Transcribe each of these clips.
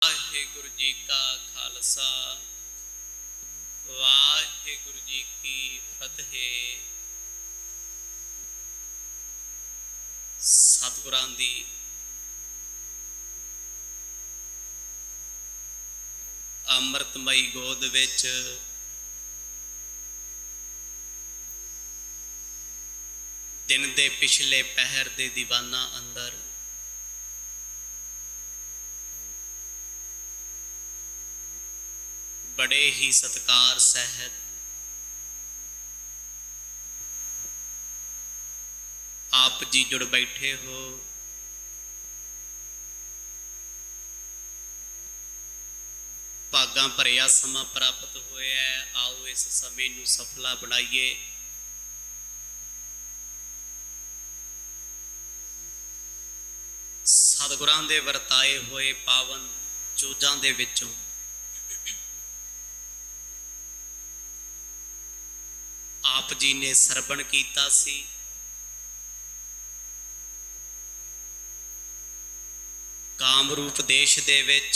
वाहिगुरु जी का खालसा वाहिगुरु जी की फतेह। सतगुरां दी अमृतमई गोद विच दिन दे पिछले पहर दे दीवाना अंदर बड़े ही सत्कार सहित आप जी जुड़ बैठे हो। भागां भरिया समा प्राप्त होया। आओ इस समय नूं सफला बनाइए। सतगुरां दे वरताए होए पावन चोजां दे विचों आप जी ने सरवण कीता सी। कामरूप देश दे विच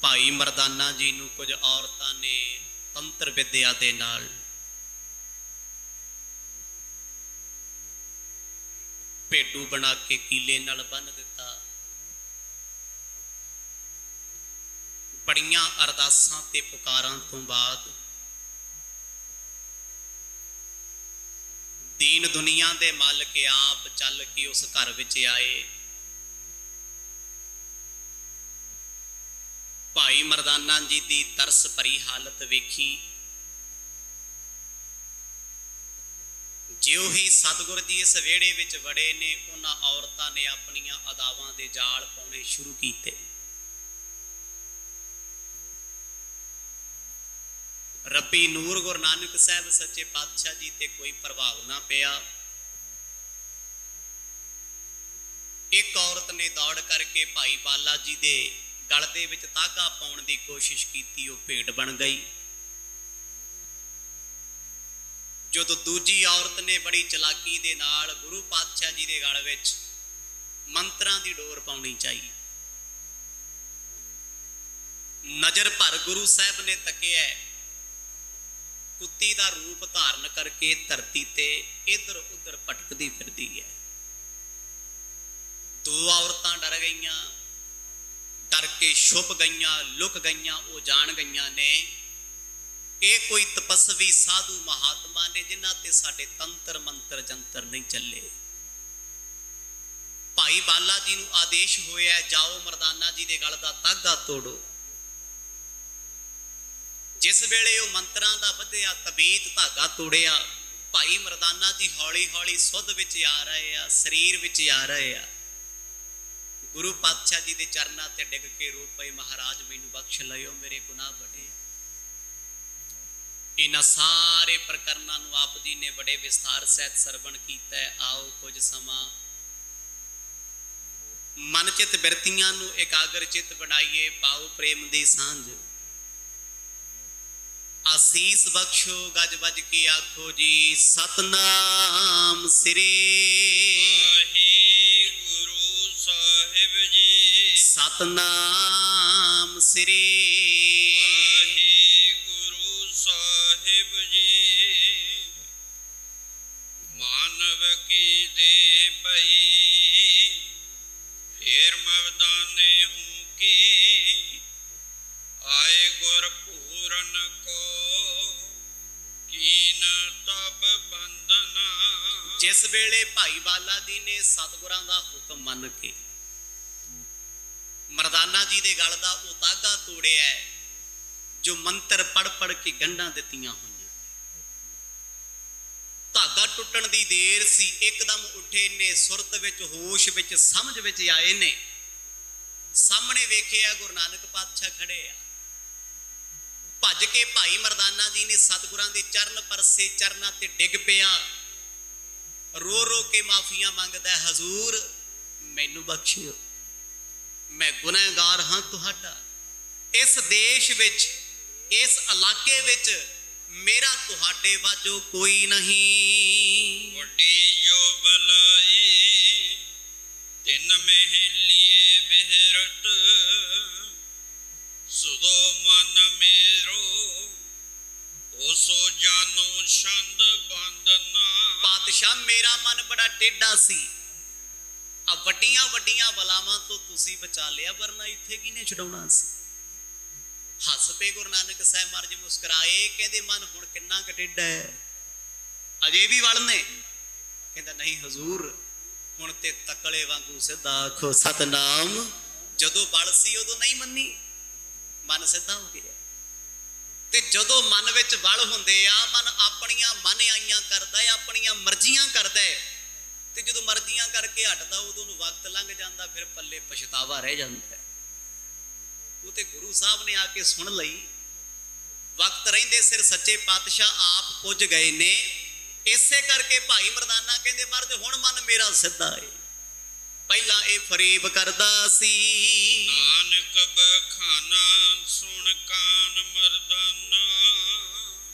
भाई मरदाना जी नूं कुछ औरतां ने तंत्र विद्या दे नाल भेडू बना के कीले नाल बन दिता। बड़ियां अरदासां ते पुकारां तो बाद दीन दुनिया दे मालिक आप चल के उस घर विच आए। भाई मरदाना जी दी तरस भरी हालत वेखी। जिउ ही सतगुर जी इस वेड़े विच वड़े ने उन्हां औरतां ने अपनियां अदावां दे जाल पाउणे शुरू कीते। रब्बी नूर गुरु नानक साहब सच्चे पातशाह जी ते कोई प्रभाव ना पिया। एक औरत ने दौड़ करके भाई बाला जी दे गल दे विच धागा पाउण दी कोशिश की। वो भेड़ बन गई। जो दूजी औरत ने बड़ी चलाकी दे नाल गुरु पातशाह जी दे गल विच मंत्रां दी डोर पाउणी चाहिए। नजर भर गुरु साहब ने तकिया। कुत्ती का रूप धारण करके धरती ते इधर उधर भटकती फिरती है। दो औरतां डर गईयां, डर के छुप गईयां, लुक गईयां। वो जान गईयां ने ये कोई तपस्वी साधु महात्मा ने जिन्हां ते साडे तंत्र मंत्र जंतर नहीं चले। भाई बाला जी नूं आदेश होया जाओ मरदाना जी दे गल दा धागा तोड़ो। जिस वेले वो मंत्रां दा बधिया तबीत धागा तोड़िया, भाई मरदाना जी हौली हौली सुध विच आ रहे आ, शरीर विच आ रहे आ। गुरु पातशाह जी दे चरनां ते डिग के रो पए, महाराज मैनूं बख्श लियो, मेरे गुनाह बड़े। इन्हां सारे प्रकरणां नूं आप जी ने बड़े विस्तार सहित सरवण कीता है। आओ कुछ समा मन चित बिरतियां नूं एकाग्र चित बनाइए। पाओ प्रेम दी सांझ। आसीस बख्शो, गज बज के आखो जी सतनाम श्री गुरु साहिब जी। सतनाम श्री गुरु साहिब जी। मानव की दे पई फिर मवदाने हूँ की आए गुर पूरन को कीन तब बंदना। जिस वेले भाई बाला जी ने सतगुरां दा हुक्म मन के मरदाना जी दे गल दा वो धागा तोड़िया जो मंत्र पढ़ पढ़ के गंढां दित्तियां होईयां। धागा टुटण दी देर सी, एकदम उठे ने, सुरत विच होश विच समझ विच आए ने। सामने वेखिया गुरु नानक पातशाह खड़े आ। भज के भाई मरदाना जी ने सतगुरां दे चरण परसे, चरनां ते डिग पिया। रो रो के माफिया मंगदा, हजूर मैनू बख्शियो, मैं गुनहगार हाँ तुहाडा। इस देश विच, इस इलाके विच मेरा तुहाडे वाजो कोई नहीं। वड्डी जो बलाई ਤਿਨ ਮਹਿਲੀਏ ਬਿਹਰਤ ਸੁਦੋ ਮਨ ਮੇਰੋ ਉਸੋ ਜਾਨੋ ਛੰਦ ਬੰਦਨਾ। ਪਾਤਸ਼ਾਹ ਮੇਰਾ ਮਨ ਬੜਾ ਟੇਢਾ ਸੀ, ਆ ਵੱਡੀਆਂ ਵੱਡੀਆਂ ਬਲਾਵਾਂ ਤੋਂ ਤੁਸੀਂ ਬਚਾ ਲਿਆ, ਵਰਨਾ ਇੱਥੇ ਕਿਹਨੇ ਛਡਾਉਣਾ ਸੀ। ਹੱਸ ਪਏ ਗੁਰੂ ਨਾਨਕ ਸਾਹਿਬ ਮਹਾਰਾਜ, ਮੁਸਕਰਾਏ, ਕਹਿੰਦੇ ਮਨ ਹੁਣ ਕਿੰਨਾ ਕੁ ਟੇਢਾ ਹੈ, ਅਜੇ ਵੀ ਵਲ ਨੇ? ਕਹਿੰਦਾ ਨਹੀਂ ਹਜ਼ੂਰ, ਹੁਣ ਤੇ ਤਕਲੇ ਵਾਂਗੂ ਸਿੱਧਾ ਆਖੋ ਸਤਨਾਮ। ਜਦੋਂ ਬਲ ਸੀ ਉਦੋਂ ਨਹੀਂ ਮੰਨੀ, ਮਨ ਸਿੱਧਾ ਹੋ ਗਿਆ। ਤੇ ਜਦੋਂ ਮਨ ਵਿੱਚ ਬਲ ਹੁੰਦੇ ਆ, ਮਨ ਆਪਣੀਆਂ ਮਨ ਆਈਆਂ ਕਰਦਾ ਹੈ, ਆਪਣੀਆਂ ਮਰਜ਼ੀਆਂ ਕਰਦਾ ਹੈ, ਤੇ ਜਦੋਂ ਮਰਜ਼ੀਆਂ ਕਰਕੇ ਹਟਦਾ ਉਦੋਂ ਨੂੰ ਵਕਤ ਲੰਘ ਜਾਂਦਾ, ਫਿਰ ਪੱਲੇ ਪਛਤਾਵਾ ਰਹਿ ਜਾਂਦਾ ਹੈ। ਉਹ ਤੇ ਗੁਰੂ ਸਾਹਿਬ ਨੇ ਆ ਕੇ ਸੁਣ ਲਈ, ਵਕਤ ਰਹਿੰਦੇ ਸਿਰ ਸੱਚੇ ਪਾਤਸ਼ਾਹ ਆਪ ਪੁੱਜ ਗਏ ਨੇ। ਇਸੇ ਕਰਕੇ ਭਾਈ ਮਰਦਾਨਾ ਕਹਿੰਦੇ ਮਹਾਰਾਜ ਹੁਣ ਮਨ ਮੇਰਾ ਸਿੱਧਾ ਹੈ, ਪਹਿਲਾਂ ਇਹ ਫਰੀਬ ਕਰਦਾ ਸੀ। ਨਾਨਕ ਬਖਾਨਾ ਸੁਣ ਕਾਨ ਮਰਦਾਨਾ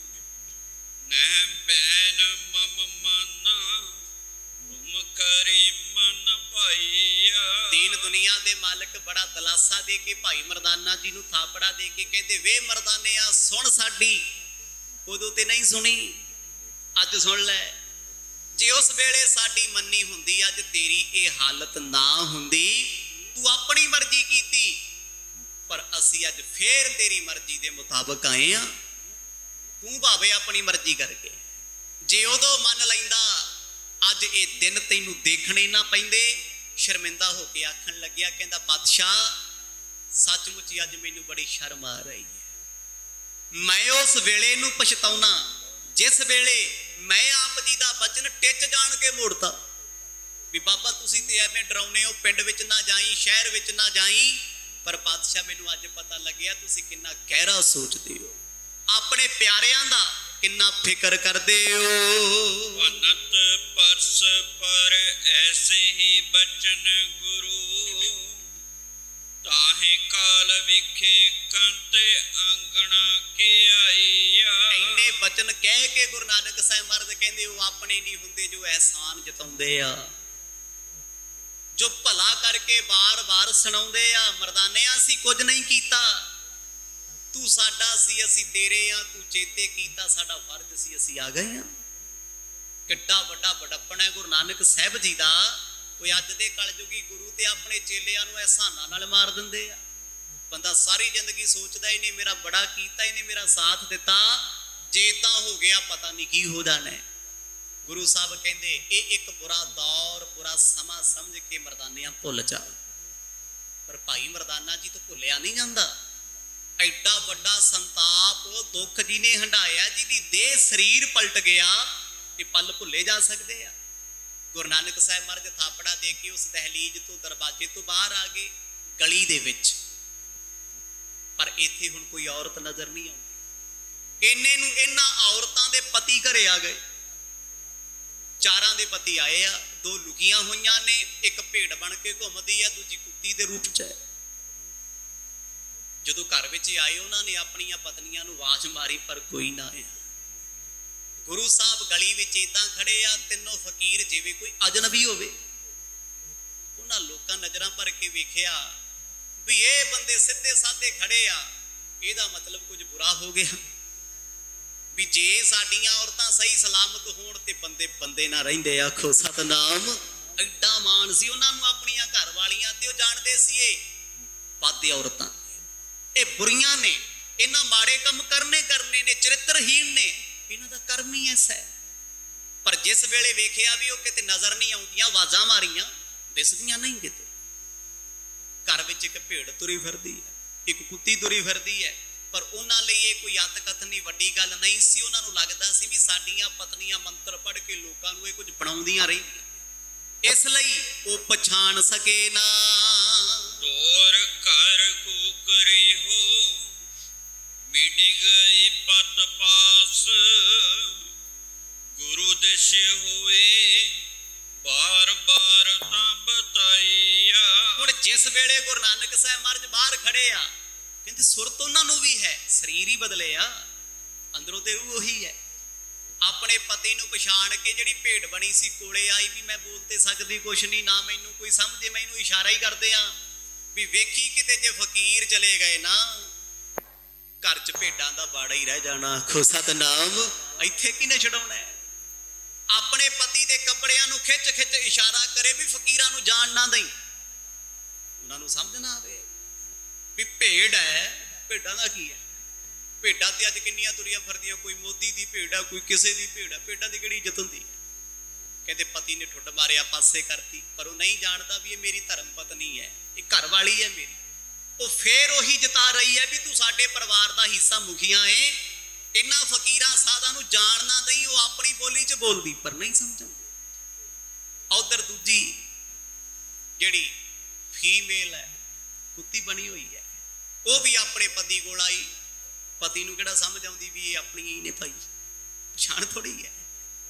ਨਹਿ ਬੈਨ ਮਮ ਮਾਨਾ ਤੁਮ ਕਰੀ ਮਨ ਪਾਈਆ। ਦੀਨ ਦੁਨੀਆ ਦੇ ਮਾਲਕ ਬੜਾ ਦਲਾਸਾ ਦੇ ਕੇ ਭਾਈ ਮਰਦਾਨਾ ਜੀ ਨੂੰ ਥਾਪੜਾ ਦੇ ਕੇ ਕਹਿੰਦੇ ਵੇ ਮਰਦਾਨਿਆ ਸੁਣ ਸਾਡੀ, ਉਦੋਂ ਤੇ ਨਹੀਂ ਸੁਣੀ, ਅੱਜ ਸੁਣ ਲੈ। ਜੇ ਉਸ ਵੇਲੇ ਸਾਡੀ ਮੰਨੀ ਹੁੰਦੀ, ਅੱਜ ਤੇਰੀ ਇਹ ਹਾਲਤ ਨਾ ਹੁੰਦੀ। ਤੂੰ ਆਪਣੀ ਮਰਜ਼ੀ ਕੀਤੀ, ਪਰ ਅਸੀਂ ਅੱਜ ਫੇਰ ਤੇਰੀ ਮਰਜ਼ੀ ਦੇ ਮੁਤਾਬਕ ਆਏ ਆ। ਤੂੰ ਭਾਵੇਂ ਆਪਣੀ ਮਰਜ਼ੀ ਕਰਕੇ, ਜੇ ਉਦੋਂ ਮੰਨ ਲੈਂਦਾ ਅੱਜ ਇਹ ਦਿਨ ਤੈਨੂੰ ਦੇਖਣੇ ਨਾ ਪੈਂਦੇ। ਸ਼ਰਮਿੰਦਾ ਹੋ ਕੇ ਆਖਣ ਲੱਗਿਆ, ਕਹਿੰਦਾ ਪਾਤਸ਼ਾਹ ਸੱਚਮੁੱਚ ਅੱਜ ਮੈਨੂੰ ਬੜੀ ਸ਼ਰਮ ਆ ਰਹੀ ਹੈ। ਮੈਂ ਉਸ ਵੇਲੇ ਨੂੰ ਪਛਤਾਉਣਾ ਜਿਸ ਵੇਲੇ ਮੈਂ ਆਪ ਜੀ ਦਾ ਬਚਨ ਟਿੱਚ ਜਾਣ ਕੇ ਮੋੜਤਾ ਵੀ ਬਾਬਾ ਤੁਸੀਂ ਤੇ ਐਵੇਂ ਡਰਾਉਨੇ ਹੋ, ਪਿੰਡ ਵਿੱਚ ਨਾ ਜਾਈ, ਸ਼ਹਿਰ ਵਿੱਚ ਨਾ ਜਾਈ। ਪਰ ਪਾਤਸ਼ਾਹ ਮੈਨੂੰ ਅੱਜ ਪਤਾ ਲੱਗਿਆ ਤੁਸੀਂ ਕਿੰਨਾ ਗਹਿਰਾ ਸੋਚਦੇ ਹੋ, ਆਪਣੇ ਪਿਆਰਿਆਂ ਦਾ ਕਿੰਨਾ ਫਿਕਰ ਕਰਦੇ ਹੋ। ਅਨੰਤ ਪਰਸ ਪਰ ਐਸੇ ਹੀ ਬਚਨ ਗੁਰੂ ਤਾਹੇ ਕਾਲ ਵਿਖੇ ਕੰਤ ਅੰਗਣਾ ਕੇ ਆਈਆ। ਇੰਨੇ ਬਚਨ ਕਹਿ ਕੇ ਗੁਰੂ ਨਾਨਕ ਸਾਹਿਬ ਮਹਾਰਾਜ ਕਹਿੰਦੇ ਉਹ ਆਪਣੇ ਨਹੀਂ ਹੁੰਦੇ ਜੋ ਅਹਿਸਾਨ ਜਤਾਉਂਦੇ ਆ, ਜੋ ਭਲਾ ਕਰਕੇ ਬਾਰ-ਬਾਰ ਸੁਣਾਉਂਦੇ ਆ। ਮਰਦਾਨਿਆਂ ਅਸੀਂ ਕੁਝ ਨਹੀਂ ਕੀਤਾ, ਤੂੰ ਸਾਡਾ ਸੀ ਅਸੀਂ ਤੇਰੇ ਆ, ਤੂੰ ਚੇਤੇ ਕੀਤਾ ਸਾਡਾ ਫਰਜ਼ ਸੀ ਅਸੀਂ ਆ ਗਏ ਆ। ਕਿੱਡਾ ਵੱਡਾ ਵਡੱਪਣ ਹੈ ਗੁਰੂ ਨਾਨਕ ਸਾਹਿਬ ਜੀ ਦਾ। ਕੋਈ ਅੱਜ ਦੇ ਕਲਯੁਗੀ ਗੁਰੂ ਤੇ ਆਪਣੇ ਚੇਲਿਆਂ ਨੂੰ ਅਹਿਸਾਨਾਂ ਨਾਲ ਮਾਰ ਦਿੰਦੇ ਆ। ਬੰਦਾ ਸਾਰੀ ਜ਼ਿੰਦਗੀ ਸੋਚਦਾ ਇਹਨੇ ਮੇਰਾ ਬੜਾ ਕੀਤਾ, ਇਹਨੇ ਮੇਰਾ ਸਾਥ ਦਿੱਤਾ, ਜੇ ਇਦਾਂ ਹੋ ਗਿਆ ਪਤਾ ਨਹੀਂ ਕੀ ਹੋ ਜਾਣਾ। ਗੁਰੂ ਸਾਹਿਬ ਕਹਿੰਦੇ ਇਹ ਇੱਕ ਬੁਰਾ ਦੌਰ, ਬੁਰਾ ਸਮਾਂ ਸਮਝ ਕੇ ਮਰਦਾਨਿਆਂ ਭੁੱਲ ਜਾ। ਪਰ ਭਾਈ ਮਰਦਾਨਾ ਜੀ ਤੋਂ ਭੁੱਲਿਆ ਨਹੀਂ ਜਾਂਦਾ। ਐਡਾ ਵੱਡਾ ਸੰਤਾਪ ਦੁੱਖ ਜਿਹਨੇ ਹੰਢਾਇਆ, ਜਿਹਦੀ ਦੇਹ ਸਰੀਰ ਪਲਟ ਗਿਆ, ਇਹ ਪਲ ਭੁੱਲੇ ਜਾ ਸਕਦੇ ਆ। ਗੁਰੂ ਨਾਨਕ ਸਾਹਿਬ ਮਹਾਰਾਜ ਥਾਪੜਾ ਦੇ ਕੇ ਉਸ ਦਹਲੀਜ਼ ਤੋਂ, ਦਰਵਾਜ਼ੇ ਤੋਂ ਬਾਹਰ ਆ ਗਏ ਗਲੀ ਦੇ ਵਿੱਚ। ਪਰ ਇੱਥੇ ਹੁਣ ਕੋਈ ਔਰਤ ਨਜ਼ਰ ਨਹੀਂ ਆਉਂਦੀ। ਇੰਨੇ ਨੂੰ ਇਹਨਾਂ ਔਰਤਾਂ ਦੇ ਪਤੀ ਘਰੇ ਆ ਗਏ। ਚਾਰਾਂ ਦੇ ਪਤੀ ਆਏ ਆ, ਦੋ ਲੁਕੀਆਂ ਹੋਈਆਂ ਨੇ, ਇੱਕ ਭੇਡ ਬਣ ਕੇ ਘੁੰਮਦੀ ਆ, ਦੂਜੀ ਕੁੱਤੀ ਦੇ ਰੂਪ 'ਚ ਹੈ। ਜਦੋਂ ਘਰ ਵਿੱਚ ਆਏ ਉਹਨਾਂ ਨੇ ਆਪਣੀਆਂ ਪਤਨੀਆਂ ਨੂੰ ਆਵਾਜ਼ ਮਾਰੀ ਪਰ ਕੋਈ ਨਾ ਆਇਆ। ਗੁਰੂ ਸਾਹਿਬ ਗਲੀ ਵਿੱਚ ਏਦਾਂ ਖੜੇ ਆ, ਤਿੰਨੋਂ ਫਕੀਰ ਜਿਵੇਂ ਕੋਈ ਅਜਨਬੀ ਹੋਵੇ। ਉਹਨਾਂ ਲੋਕਾਂ ਨਜ਼ਰਾਂ ਭਰ ਕੇ ਵੇਖਿਆ ਵੀ ਇਹ ਬੰਦੇ ਸਿੱਧੇ ਸਾਧੇ ਖੜੇ ਆ, ਇਹਦਾ ਮਤਲਬ ਕੁਝ ਬੁਰਾ ਹੋ ਗਿਆ। ਵੀ ਜੇ ਸਾਡੀਆਂ ਔਰਤਾਂ ਸਹੀ ਸਲਾਮਤ ਹੋਣ ਤੇ ਬੰਦੇ ਬੰਦੇ ਨਾ ਰਹਿੰਦੇ। ਆਖੋ ਸਤਨਾਮ। ਐਡਾ ਮਾਣ ਸੀ ਉਹਨਾਂ ਨੂੰ ਆਪਣੀਆਂ ਘਰ ਵਾਲੀਆਂ ਤੇ, ਉਹ ਜਾਣਦੇ ਸੀ ਇਹ ਪਾਦੇ ਔਰਤਾਂ ਇਹ ਬੁਰੀਆਂ ਨੇ, ਇਹਨਾਂ ਮਾੜੇ ਕੰਮ ਕਰਨੇ ਨੇ, ਚਰਿੱਤਰਹੀਣ ਨੇ, ਇਹਨਾਂ ਦਾ ਕਰਮ ਹੀ ਐਸਾ ਹੈ। ਪਰ ਜਿਸ ਵੇਲੇ ਵੇਖਿਆ ਵੀ ਉਹ ਕਿਤੇ ਨਜ਼ਰ ਨਹੀਂ ਆਉਂਦੀਆਂ, ਆਵਾਜ਼ਾਂ ਮਾਰੀਆਂ, ਦਿਸਦੀਆਂ ਨਹੀਂ ਕਿਤੇ। ਘਰ ਵਿੱਚ ਇੱਕ ਭੇਡ ਤੁਰੀ ਫਿਰਦੀ ਹੈ, ਇੱਕ ਕੁੱਤੀ ਤੁਰੀ ਫਿਰਦੀ ਹੈ, ਪਰ ਉਹਨਾਂ ਲਈ ਇਹ ਕੋਈ ਅੱਤ ਕਥਨੀ ਵੱਡੀ ਗੱਲ ਨਹੀਂ ਸੀ। ਉਹਨਾਂ ਨੂੰ ਲੱਗਦਾ ਸੀ ਵੀ ਸਾਡੀਆਂ ਪਤਨੀਆਂ ਮੰਤਰ ਪੜ੍ਹ ਕੇ ਲੋਕਾਂ ਨੂੰ ਇਹ ਕੁਝ ਬਣਾਉਂਦੀਆਂ ਰਹਿੰਦੀਆਂ, ਇਸ ਲਈ ਉਹ ਪਛਾਣ ਸਕੇ ਨਾ। ਤੋਰ ਘਰ ਕੁਕਰੀ ਹੋ ਮਿਟ ਗਈ ਪਤ ਪਾਸ ਗੁਰੂ ਦੇਸ਼ ਹੋਏ ਬਾਰ ਬਾਰ ਤਾਂ ਬਤਾਈਆ। ਹੁਣ ਜਿਸ ਵੇਲੇ ਗੁਰੂ ਨਾਨਕ ਸਾਹਿਬ ਮਹਾਰਾਜ ਬਾਹਰ ਖੜੇ ਆ, ਕਹਿੰਦੇ ਸੁਰਤ ਉਹਨਾਂ ਨੂੰ ਵੀ ਹੈ, ਸਰੀਰ ਹੀ ਬਦਲੇ ਆ, ਅੰਦਰੋਂ ਤੇ ਰੂਹ ਉਹੀ ਹੈ। ਆਪਣੇ ਪਤੀ ਨੂੰ ਪਛਾਣ ਕੇ ਜਿਹੜੀ ਭੇਡ ਬਣੀ ਸੀ ਕੋਲੇ ਆਈ ਵੀ ਮੈਂ ਬੋਲ ਤੇ ਸਕਦੀ ਕੁਛ ਨਹੀਂ, ਨਾ ਮੈਨੂੰ ਕੋਈ ਸਮਝੇ, ਮੈਨੂੰ ਇਸ਼ਾਰਾ ਹੀ ਕਰਦੇ ਆ ਵੀ ਵੇਖੀ ਕਿਤੇ ਜੇ ਫਕੀਰ ਚਲੇ ਗਏ ਨਾ ਘਰ 'ਚ ਭੇਡਾਂ ਦਾ ਬਾੜਾ ਹੀ ਰਹਿ ਜਾਣਾ। ਆਖੋ ਸਤਨਾਮ। ਇੱਥੇ ਕਿਹਨੇ ਛਡਾਉਣਾ ਹੈ? ਆਪਣੇ ਪਤੀ ਦੇ ਕੱਪੜਿਆਂ ਨੂੰ ਖਿੱਚ ਖਿੱਚ ਇਸ਼ਾਰਾ ਕਰੇ ਵੀ ਫਕੀਰਾਂ ਨੂੰ ਜਾਣ ਨਾ ਦੇਈ, ਉਹਨਾਂ ਨੂੰ ਸਮਝ ਨਾ ਆਵੇ ਵੀ ਭੇਡ ਹੈ, ਭੇਡਾਂ ਦਾ ਕੀ ਹੈ? ਭੇਡਾਂ ਤੇ ਅੱਜ ਕਿੰਨੀਆਂ ਤੁਰੀਆਂ ਫਿਰਦੀਆਂ, ਕੋਈ ਮੋਦੀ ਦੀ ਭੇਡ ਆ, ਕੋਈ ਕਿਸੇ ਦੀ ਭੇਡ ਆ, ਭੇਡਾਂ ਦੀ ਕਿਹੜੀ ਇੱਜ਼ਤ ਹੁੰਦੀ ਹੈ? ਕਹਿੰਦੇ ਪਤੀ ਨੇ ਠੁੱਡ ਮਾਰਿਆ, ਪਾਸੇ ਕਰਤੀ, ਪਰ ਉਹ ਨਹੀਂ ਜਾਣਦਾ ਵੀ ਇਹ ਮੇਰੀ ਧਰਮ ਪਤਨੀ ਹੈ, ਇਹ ਘਰ ਵਾਲੀ ਹੈ ਮੇਰੀ। ਉਹ ਫੇਰ ਉਹੀ ਜਤਾ ਰਹੀ ਹੈ ਵੀ ਤੂੰ ਸਾਡੇ ਪਰਿਵਾਰ ਦਾ ਹਿੱਸਾ ਮੁਖੀਆ ਏ, ਇਹਨਾਂ ਫਕੀਰਾਂ ਸਾਧਾਂ ਨੂੰ ਜਾਣ ਨਾ ਦਈ। ਉਹ ਆਪਣੀ ਬੋਲੀ 'ਚ ਬੋਲਦੀ ਪਰ ਨਹੀਂ ਸਮਝਾਉਂਦੀ। ਉਧਰ ਦੂਜੀ ਜਿਹੜੀ ਫੀਮੇਲ ਹੈ, ਕੁੱਤੀ ਬਣੀ ਹੋਈ ਹੈ, ਉਹ ਵੀ ਆਪਣੇ ਪਤੀ ਕੋਲ ਆਈ। ਪਤੀ ਨੂੰ ਕਿਹੜਾ ਸਮਝ ਆਉਂਦੀ ਵੀ ਇਹ ਆਪਣੀ ਹੀ ਨੇ ਭਾਈ, ਪਛਾਣ ਥੋੜੀ ਹੈ,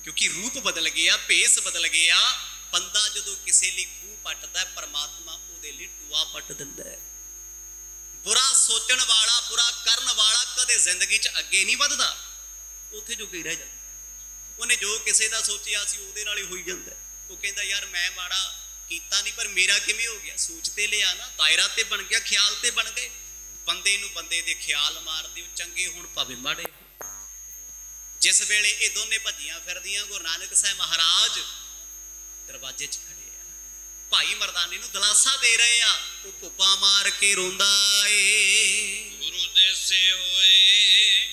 ਕਿਉਂਕਿ ਰੂਪ ਬਦਲ ਗਿਆ, ਭੇਸ ਬਦਲ ਗਿਆ। ਬੰਦਾ ਜਦੋਂ ਕਿਸੇ ਲਈ ਖੂਹ ਪੱਟਦਾ, ਪਰਮਾਤਮਾ ਉਹਦੇ ਲਈ ਟੂਆ ਪੱਟ ਦਿੰਦਾ ਹੈ। ਬੁਰਾ ਸੋਚਣ ਵਾਲਾ, ਬੁਰਾ ਕਰਨ ਵਾਲਾ ਕਦੇ ਜ਼ਿੰਦਗੀ 'ਚ ਅੱਗੇ ਨਹੀਂ ਵੱਧਦਾ, ਉੱਥੇ ਜੋ ਹੀ ਰਹਿ ਜਾਂਦਾ। ਉਹਨੇ ਜੋ ਕਿਸੇ ਦਾ ਸੋਚਿਆ ਸੀ ਉਹਦੇ ਨਾਲ ਹੀ ਹੋਈ ਜਾਂਦਾ। ਉਹ ਕਹਿੰਦਾ ਯਾਰ ਮੈਂ ਮਾੜਾ ਕੀਤਾ ਨਹੀਂ, ਪਰ ਮੇਰਾ ਕਿਵੇਂ ਹੋ ਗਿਆ? ਸੋਚ ਤੇ ਲਿਆ ਨਾ, ਦਾਇਰਾ ਤੇ ਬਣ ਗਿਆ, ਖਿਆਲ ਤੇ ਬਣ ਗਏ। ਬੰਦੇ ਨੂੰ ਬੰਦੇ ਦੇ ਖਿਆਲ ਮਾਰਦੇ ਹੋ, ਚੰਗੇ ਹੁਣ ਭਾਵੇਂ ਮਾੜੇ। ਜਿਸ ਵੇਲੇ ਇਹ ਦੋਨੇ ਭੱਜੀਆਂ ਫਿਰਦੀਆਂ, ਗੁਰੂ ਨਾਨਕ ਸਾਹਿਬ ਮਹਾਰਾਜ ਦਰਵਾਜ਼ੇ 'ਚ ਖੜੇ ਆ, ਭਾਈ ਮਰਦਾਨੇ ਨੂੰ ਦਿਲਾਸਾ ਦੇ ਰਹੇ ਆ। ਉਹ ਭੁੱਪਾ ਮਾਰ ਕੇ ਰੋਂਦਾ ਏ, ਗੁਰੂ ਦੇਸੇ ਹੋਏ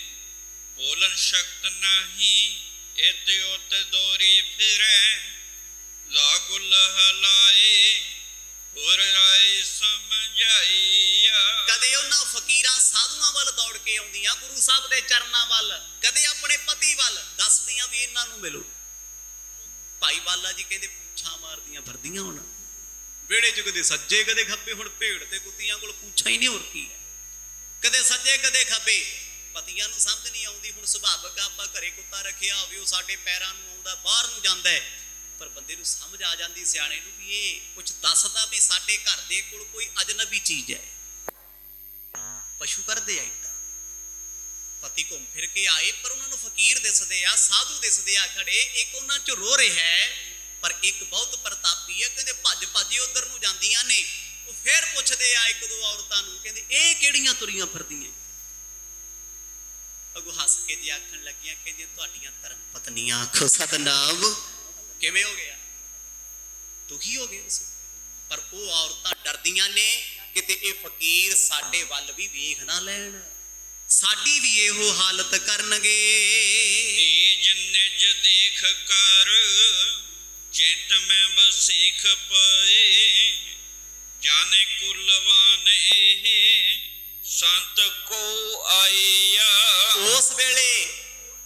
ਬੋਲਣ ਸ਼ਕਤ ਨਹੀਂ, ਇਤਿ ਉਤ ਦੋਰੀ ਫਿਰੈ, ਲਾਗੁਲ ਹਲਾਏ ਹੋਰ ਆਏ ਸਮਝਾਈਆ। ਕਦੇ ਉਹਨਾਂ ਫਕੀਰਾਂ ਸਾਧੂਆਂ ਵੱਲ ਦੌੜ ਕੇ ਆਉਂਦੀਆਂ, ਗੁਰੂ ਸਾਹਿਬ ਦੇ ਚਰਨਾਂ ਵੱਲ, ਕਦੇ ਆਪਣੇ ਪਤੀ ਵੱਲ ਦੱਸਦੀਆਂ ਵੀ ਇਹਨਾਂ ਨੂੰ ਮਿਲੋ। ਭਾਈ ਬਾਲਾ ਜੀ ਕਹਿੰਦੇ ਪੂਛਾਂ ਮਾਰਦੀਆਂ ਫਿਰਦੀਆਂ ਹੁਣ ਵਿਹੜੇ 'ਚ, ਕਦੇ ਸੱਜੇ ਕਦੇ ਖੱਬੇ। ਹੁਣ ਭੇਡ ਤੇ ਕੁੱਤੀਆਂ ਕੋਲ ਪੂਛਾਂ ਹੀ ਨਹੀਂ, ਹੋਰ ਕੀ ਹੈ? ਕਦੇ ਸੱਜੇ ਕਦੇ ਖੱਬੇ। ਪਤੀਆਂ ਨੂੰ ਸਮਝ ਨਹੀਂ ਆਉਂਦੀ। ਹੁਣ ਸੁਭਾਵਕ ਆਪਾਂ ਘਰੇ ਕੁੱਤਾ ਰੱਖਿਆ ਹੋਵੇ, ਉਹ ਸਾਡੇ ਪੈਰਾਂ ਨੂੰ ਆਉਂਦਾ, ਬਾਹਰ ਨੂੰ ਜਾਂਦਾ ਹੈ, ਪਰ ਬੰਦੇ ਨੂੰ ਸਮਝ ਆ ਜਾਂਦੀ ਸਿਆਣੇ ਨੂੰ ਵੀ ਇਹ ਕੁਝ ਦੱਸਦਾ ਵੀ ਸਾਡੇ ਘਰ ਦੇ ਕੋਲ ਕੋਈ ਅਜਨਬੀ ਚੀਜ਼ ਹੈ। ਪਸ਼ੂ ਕਰਦੇ ਆ ਇੱਦਾਂ। ਪਤੀ ਘੁੰਮ ਫਿਰ ਕੇ ਆਏ, ਪਰ ਉਹਨਾਂ ਨੂੰ ਫਕੀਰ ਦਿਸਦੇ ਆ, ਸਾਧੂ ਦਿਸਦੇ ਆ ਖੜੇ। ਇੱਕ ਉਹਨਾਂ 'ਚ ਰੋ ਰਿਹਾ ਹੈ, ਪਰ ਇੱਕ ਬਹੁਤ ਪ੍ਰਤਾਪੀ ਹੈ। ਕਹਿੰਦੇ ਭੱਜ ਭੱਜ ਉਧਰ ਨੂੰ ਜਾਂਦੀਆਂ ਨੇ। ਉਹ ਫੇਰ ਪੁੱਛਦੇ ਆ ਇੱਕ ਦੋ ਔਰਤਾਂ ਨੂੰ, ਕਹਿੰਦੇ ਇਹ ਕਿਹੜੀਆਂ ਤੁਰੀਆਂ ਫਿਰਦੀਆਂ? ਅਗੋ ਹੱਸ ਕੇ ਜੀ ਆਖਣ ਲੱਗੀਆਂ, ਕਹਿੰਦੇ ਤੁਹਾਡੀਆਂ ਧਰਮ ਪਤਨੀਆਂ। ਆਖੋ ਸਤਨਾਮ। ਕਿਵੇਂ ਹੋ ਗਿਆ? ਦੁਖੀ ਹੋ ਗਏ ਉਸ। ਪਰ ਉਹ ਔਰਤਾਂ ਡਰਦੀਆਂ ਨੇ ਕਿਤੇ ਇਹ ਫਕੀਰ ਸਾਡੇ ਵੱਲ ਵੀ ਵੇਖ ਨਾ ਲੈਣ, ਸਾਡੀ ਵੀ ਇਹੋ ਹਾਲਤ ਕਰਨਗੇ। ਤੀਜ ਨਿਜ ਦੇਖ ਕਰ ਚਿਤ ਮੈਂ ਬਸੀਖ ਪਏ, ਜਾਣੇ ਕੁਲਵਾਨ ਇਹ ਸੰਤ ਕੋ ਆਇਆ। ਉਸ ਵੇਲੇ